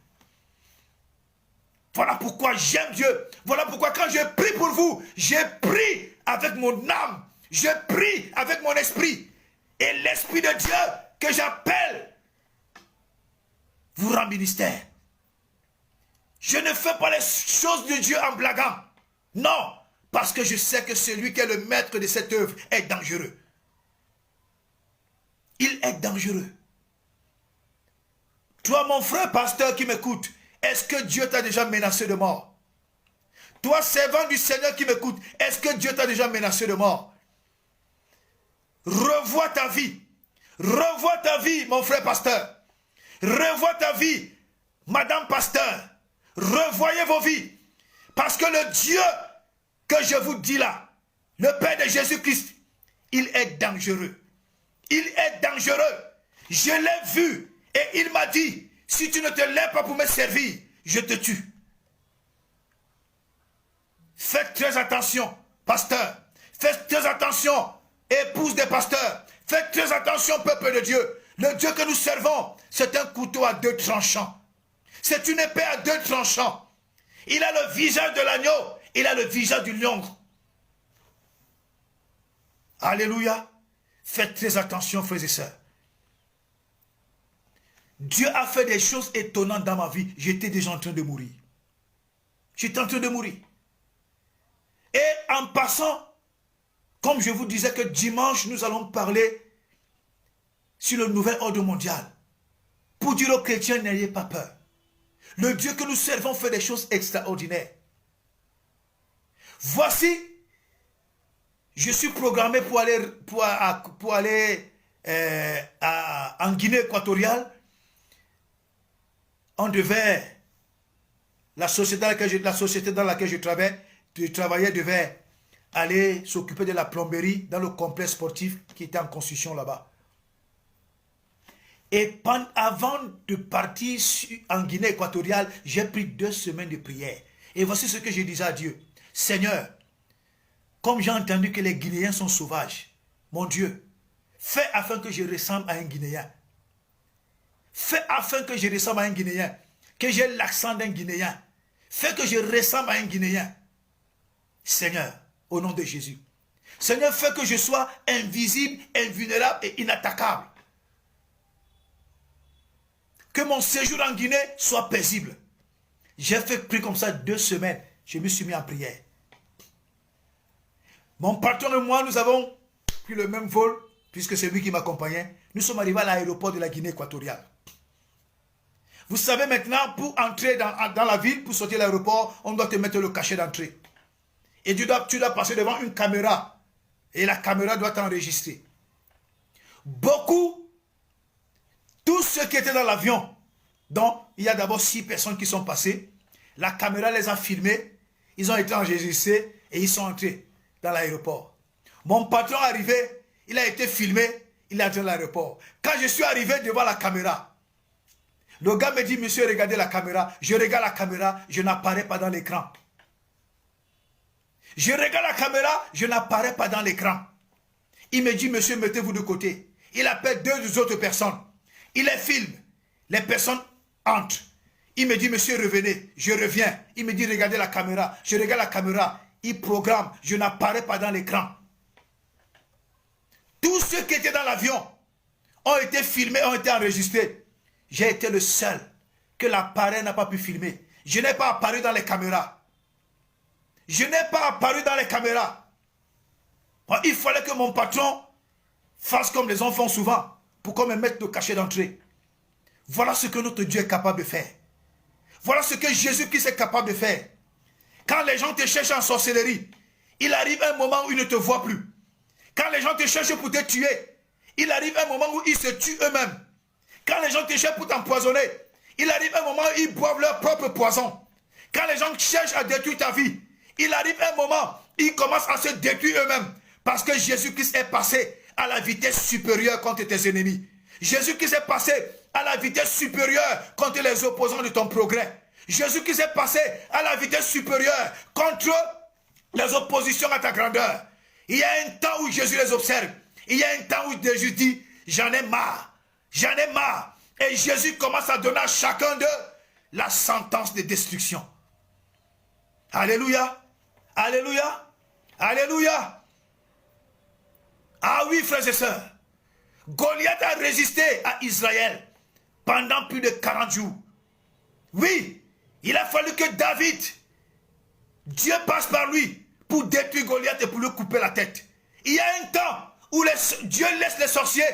Speaker 1: Voilà pourquoi j'aime Dieu. Voilà pourquoi quand je prie pour vous, j'ai pris avec mon âme. Je prie avec mon esprit. Et l'Esprit de Dieu que j'appelle vous rend ministère. Je ne fais pas les choses de Dieu en blaguant. Non, parce que je sais que celui qui est le maître de cette œuvre est dangereux. Il est dangereux. Toi, mon frère pasteur qui m'écoute, est-ce que Dieu t'a déjà menacé de mort? Toi, servant du Seigneur qui m'écoute, est-ce que Dieu t'a déjà menacé de mort? Revois ta vie. Revois ta vie, mon frère pasteur. Revois ta vie, madame pasteur. Revoyez vos vies. Parce que le Dieu que je vous dis là, le Père de Jésus-Christ, il est dangereux. Il est dangereux. Je l'ai vu et il m'a dit, si tu ne te lèves pas pour me servir, je te tue. Faites très attention, pasteur. Faites très attention, épouse des pasteurs. Faites très attention, peuple de Dieu. Le Dieu que nous servons, c'est un couteau à 2 tranchants. C'est une épée à 2 tranchants. Il a le visage de l'agneau. Il a le visage du lion. Alléluia. Faites très attention, frères et sœurs. Dieu a fait des choses étonnantes dans ma vie. J'étais déjà en train de mourir. J'étais en train de mourir. Et en passant, comme je vous disais que dimanche, nous allons parler sur le nouvel ordre mondial. Pour dire aux chrétiens, n'ayez pas peur. Le Dieu que nous servons fait des choses extraordinaires. Voici, je suis programmé pour aller en Guinée équatoriale. On devait, la société dans laquelle je travaillais devait aller s'occuper de la plomberie dans le complexe sportif qui était en construction là-bas. Et avant de partir en Guinée équatoriale, j'ai pris 2 semaines de prière. Et voici ce que je disais à Dieu. Seigneur, comme j'ai entendu que les Guinéens sont sauvages, mon Dieu, fais afin que je ressemble à un Guinéen. Fais afin que je ressemble à un Guinéen. Que j'ai l'accent d'un Guinéen. Fais que je ressemble à un Guinéen. Seigneur, au nom de Jésus. Seigneur, fais que je sois invisible, invulnérable et inattaquable. Que mon séjour en Guinée soit paisible. J'ai fait prier comme ça 2 semaines. Je me suis mis en prière. Mon patron et moi, nous avons pris le même vol, puisque c'est lui qui m'accompagnait. Nous sommes arrivés à l'aéroport de la Guinée équatoriale. Vous savez maintenant, pour entrer dans la ville, pour sortir de l'aéroport, on doit te mettre le cachet d'entrée. Et tu dois passer devant une caméra. Et la caméra doit t'enregistrer. Beaucoup, tous ceux qui étaient dans l'avion, donc il y a d'abord 6 personnes qui sont passées. La caméra les a filmés. Ils ont été enregistrés et ils sont entrés dans l'aéroport. Mon patron est arrivé, il a été filmé, il est entré dans l'aéroport. Quand je suis arrivé devant la caméra, le gars me dit, monsieur, regardez la caméra. Je regarde la caméra, je n'apparais pas dans l'écran. Je regarde la caméra, je n'apparais pas dans l'écran. Il me dit, monsieur, mettez-vous de côté. Il appelle 2 autres personnes. Il les filme. Les personnes entrent. Il me dit, monsieur, revenez. Je reviens. Il me dit, regardez la caméra. Je regarde la caméra. Il programme. Je n'apparais pas dans l'écran. Tous ceux qui étaient dans l'avion ont été filmés, ont été enregistrés. J'ai été le seul que l'appareil n'a pas pu filmer. Je n'ai pas apparu dans les caméras. Je n'ai pas apparu dans les caméras. Il fallait que mon patron fasse comme les enfants souvent, pour qu'on me mette le cachet d'entrée. Voilà ce que notre Dieu est capable de faire. Voilà ce que Jésus-Christ est capable de faire. Quand les gens te cherchent en sorcellerie, il arrive un moment où ils ne te voient plus. Quand les gens te cherchent pour te tuer, il arrive un moment où ils se tuent eux-mêmes. Quand les gens te cherchent pour t'empoisonner, il arrive un moment où ils boivent leur propre poison. Quand les gens cherchent à détruire ta vie, il arrive un moment où ils commencent à se détruire eux-mêmes. Parce que Jésus-Christ est passé à la vitesse supérieure contre tes ennemis. Jésus-Christ est passé à la vitesse supérieure contre les opposants de ton progrès. Jésus-Christ est passé à la vitesse supérieure contre les oppositions à ta grandeur. Il y a un temps où Jésus les observe. Il y a un temps où Jésus dit, j'en ai marre. J'en ai marre. Et Jésus commence à donner à chacun d'eux la sentence de destruction. Alléluia. Alléluia. Alléluia. Ah oui, frères et sœurs. Goliath a résisté à Israël pendant plus de 40 jours. Oui, il a fallu que David, Dieu passe par lui pour détruire Goliath et pour lui couper la tête. Il y a un temps où Dieu laisse les sorciers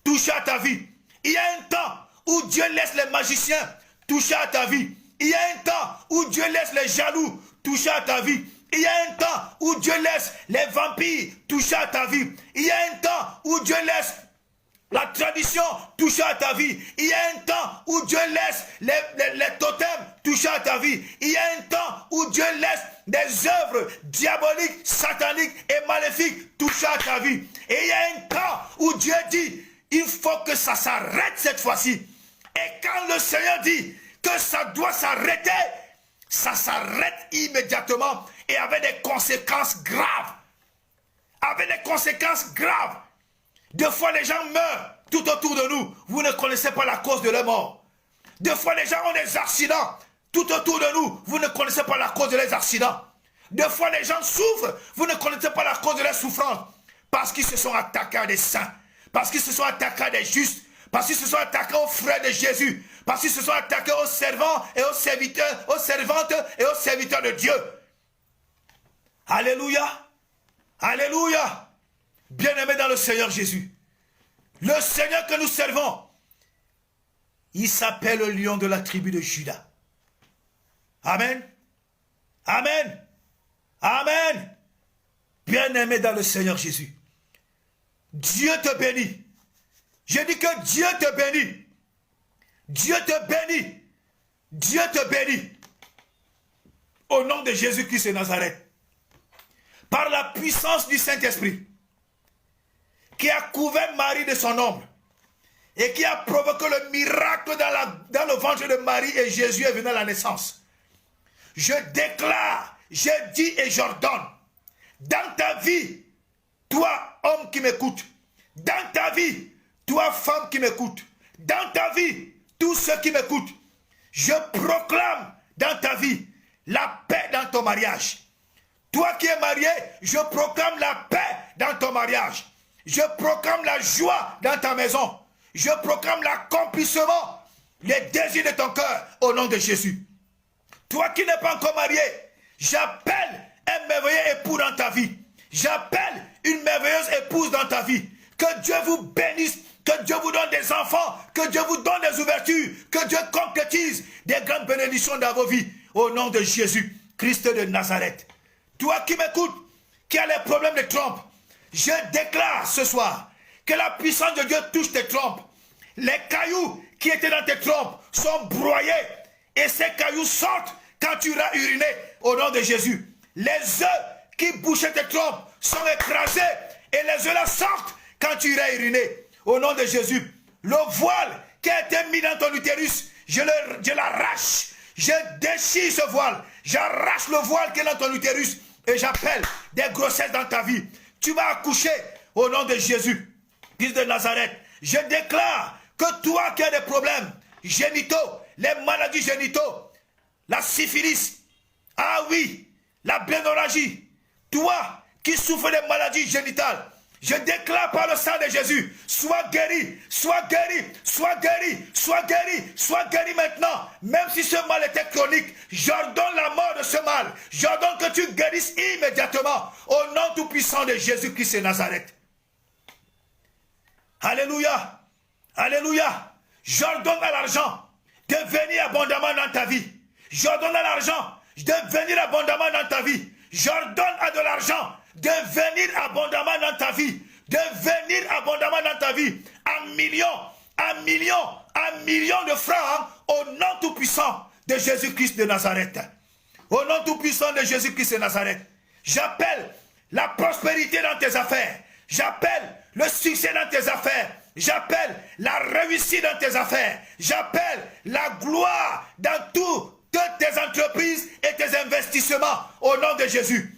Speaker 1: toucher à ta vie. Il y a un temps où Dieu laisse les magiciens toucher à ta vie. Il y a un temps où Dieu laisse les jaloux toucher à ta vie. Il y a un temps où Dieu laisse les vampires toucher à ta vie. Il y a un temps où Dieu laisse la tradition toucher à ta vie. Il y a un temps où Dieu laisse les totems toucher à ta vie. Il y a un temps où Dieu laisse des œuvres diaboliques, sataniques et maléfiques toucher à ta vie. Et il y a un temps où Dieu dit, il faut que ça s'arrête cette fois-ci. Et quand le Seigneur dit que ça doit s'arrêter, ça s'arrête immédiatement et avec des conséquences graves. Avec des conséquences graves. Deux fois les gens meurent tout autour de nous. Vous ne connaissez pas la cause de leur mort. Deux fois les gens ont des accidents tout autour de nous. Vous ne connaissez pas la cause de leurs accidents. Deux fois les gens souffrent. Vous ne connaissez pas la cause de leur souffrance. Parce qu'ils se sont attaqués à des saints. Parce qu'ils se sont attaqués à des justes. Parce qu'ils se sont attaqués aux frères de Jésus. Parce qu'ils se sont attaqués aux servants et aux serviteurs, aux servantes et aux serviteurs de Dieu. Alléluia. Alléluia. Bien-aimés dans le Seigneur Jésus. Le Seigneur que nous servons, il s'appelle le lion de la tribu de Juda. Amen. Amen. Amen. Bien-aimés dans le Seigneur Jésus. Dieu te bénit. Je dis que Dieu te bénit. Dieu te bénit. Dieu te bénit. Au nom de Jésus-Christ de Nazareth. par la puissance du Saint-Esprit, qui a couvert Marie de son ombre et qui a provoqué le miracle dans le ventre de Marie et Jésus est venu à la naissance. Je déclare, je dis et j'ordonne, dans ta vie, toi homme qui m'écoute, dans ta vie, toi femme qui m'écoute, dans ta vie, tous ceux qui m'écoutent, je proclame dans ta vie la paix dans ton mariage. Toi qui es marié, je proclame la paix dans ton mariage. Je proclame la joie dans ta maison. Je proclame l'accomplissement, les désirs de ton cœur au nom de Jésus. Toi qui n'es pas encore marié, j'appelle un merveilleux époux dans ta vie. J'appelle une merveilleuse épouse dans ta vie. Que Dieu vous bénisse, que Dieu vous donne des enfants, que Dieu vous donne des ouvertures, que Dieu concrétise des grandes bénédictions dans vos vies. Au nom de Jésus, Christ de Nazareth. Toi qui m'écoutes, qui a les problèmes de trompe, je déclare ce soir que la puissance de Dieu touche tes trompes. Les cailloux qui étaient dans tes trompes sont broyés et ces cailloux sortent quand tu iras uriner au nom de Jésus. Les œufs qui bouchaient tes trompes sont écrasés et les œufs là sortent quand tu iras uriner au nom de Jésus. Le voile qui a été mis dans ton utérus, je l'arrache. Je déchire ce voile. J'arrache le voile qui est dans ton utérus et j'appelle des grossesses dans ta vie. Tu vas accoucher au nom de Jésus, Christ de Nazareth. Je déclare que toi qui as des problèmes génitaux, les maladies génitaux, la syphilis, ah oui, la blénorragie, toi qui souffres des maladies génitales, je déclare par le sang de Jésus, sois guéri, sois guéri, sois guéri, sois guéri, sois guéri maintenant. Même si ce mal était chronique, j'ordonne la mort de ce mal. J'ordonne que tu guérisses immédiatement au nom tout-puissant de Jésus-Christ de Nazareth. Alléluia, alléluia. J'ordonne à l'argent de venir abondamment dans ta vie. J'ordonne à l'argent de venir abondamment dans ta vie. J'ordonne à de l'argent de venir abondamment dans ta vie, de venir abondamment dans ta vie, en millions de francs, au nom tout-puissant de Jésus-Christ de Nazareth. Au nom tout-puissant de Jésus-Christ de Nazareth, j'appelle la prospérité dans tes affaires, j'appelle le succès dans tes affaires, j'appelle la réussite dans tes affaires, j'appelle la gloire dans toutes tes entreprises et tes investissements, au nom de Jésus.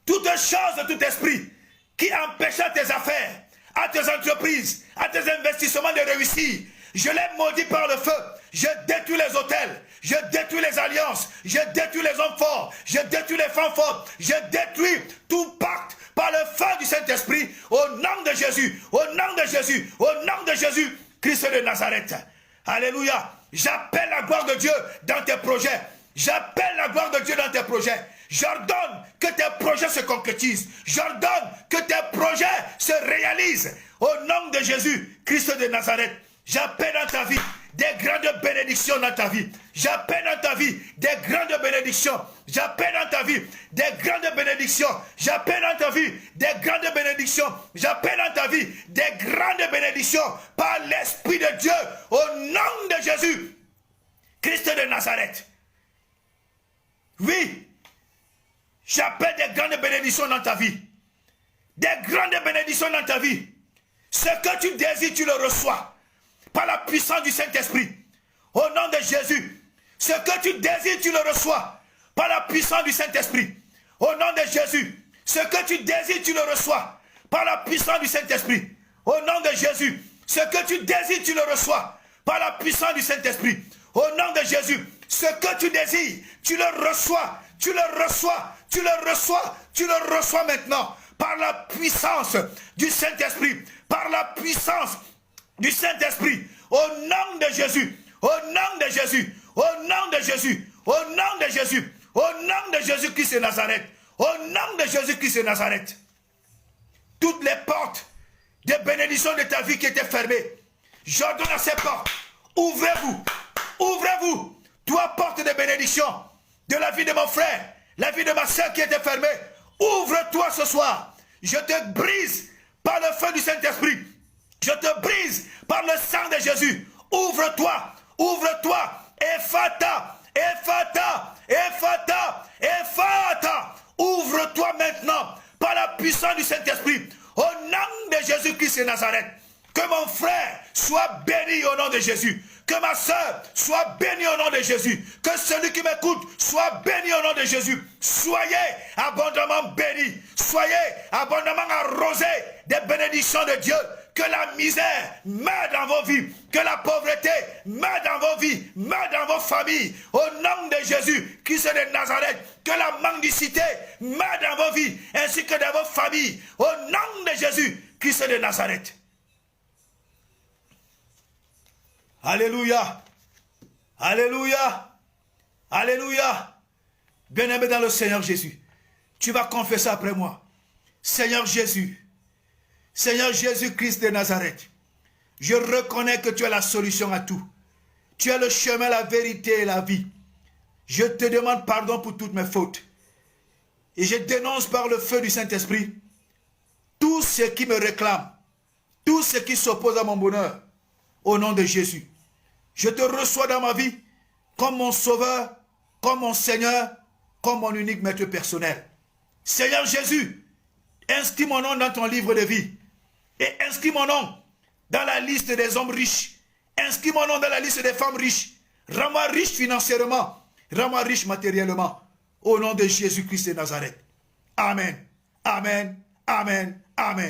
Speaker 1: Toute chose de tout esprit qui empêcha tes affaires, à tes entreprises, à tes investissements de réussir, je les maudis par le feu. Je détruis les hôtels, je détruis les alliances, je détruis les hommes forts, je détruis les femmes fortes, je détruis tout pacte par le feu du Saint-Esprit, au nom de Jésus, au nom de Jésus, au nom de Jésus, Christ de Nazareth. Alléluia. J'appelle la gloire de Dieu dans tes projets. J'appelle la gloire de Dieu dans tes projets. J'ordonne que tes projets se concrétisent. J'ordonne que tes projets se réalisent. Au nom de Jésus, Christ de Nazareth, j'appelle dans ta vie des grandes bénédictions dans ta vie. J'appelle dans ta vie des grandes bénédictions. J'appelle dans ta vie des grandes bénédictions. J'appelle dans ta vie des grandes bénédictions. J'appelle dans ta vie des grandes bénédictions par l'Esprit de Dieu. Au nom de Jésus, Christ de Nazareth. Oui. J'appelle des grandes bénédictions dans ta vie. Des grandes bénédictions dans ta vie. Ce que tu désires, tu le reçois. Par la puissance du Saint-Esprit. Au nom de Jésus. Ce que tu désires, tu le reçois. Par la puissance du Saint-Esprit. Au nom de Jésus. Ce que tu désires, tu le reçois. Par la puissance du Saint-Esprit. Au nom de Jésus. Ce que tu désires, tu le reçois. Par la puissance du Saint-Esprit. Au nom de Jésus. Ce que tu désires, tu le reçois. Tu le reçois. Tu le reçois. Tu le reçois maintenant. Par la puissance du Saint-Esprit. Par la puissance du Saint-Esprit. Au nom de Jésus. Au nom de Jésus. Au nom de Jésus. Au nom de Jésus. Au nom de Jésus-Christ de Nazareth. Au nom de Jésus-Christ de Nazareth. Toutes les portes de bénédiction de ta vie qui étaient fermées, j'ordonne à ces portes. Ouvrez-vous. Ouvrez-vous. Toi, porte de bénédiction de la vie de mon frère, la vie de ma soeur qui était fermée. Ouvre-toi ce soir. Je te brise par le feu du Saint-Esprit. Je te brise par le sang de Jésus. Ouvre-toi. Ouvre-toi. Ephata. Ephata. Ephata. Ephata. Ouvre-toi maintenant par la puissance du Saint-Esprit. Au nom de Jésus-Christ de Nazareth. Que mon frère soit béni au nom de Jésus. Que ma soeur soit bénie au nom de Jésus. Que celui qui m'écoute soit béni au nom de Jésus. Soyez abondamment bénis. Soyez abondamment arrosés des bénédictions de Dieu. Que la misère meure dans vos vies. Que la pauvreté meure dans vos vies. Meure dans vos familles. Au nom de Jésus, Christ de Nazareth. Que la mendicité meure dans vos vies. Ainsi que dans vos familles. Au nom de Jésus, Christ de Nazareth. Alléluia. Alléluia. Alléluia. Bien-aimé dans le Seigneur Jésus. Tu vas confesser après moi. Seigneur Jésus. Seigneur Jésus-Christ de Nazareth. Je reconnais que tu es la solution à tout. Tu es le chemin, la vérité et la vie. Je te demande pardon pour toutes mes fautes. Et je dénonce par le feu du Saint-Esprit tout ce qui me réclame. Tout ce qui s'oppose à mon bonheur. Au nom de Jésus. Je te reçois dans ma vie comme mon sauveur, comme mon Seigneur, comme mon unique maître personnel. Seigneur Jésus, inscris mon nom dans ton livre de vie. Et inscris mon nom dans la liste des hommes riches. Inscris mon nom dans la liste des femmes riches. Rends-moi riche financièrement. Rends-moi riche matériellement. Au nom de Jésus-Christ de Nazareth. Amen. Amen. Amen. Amen.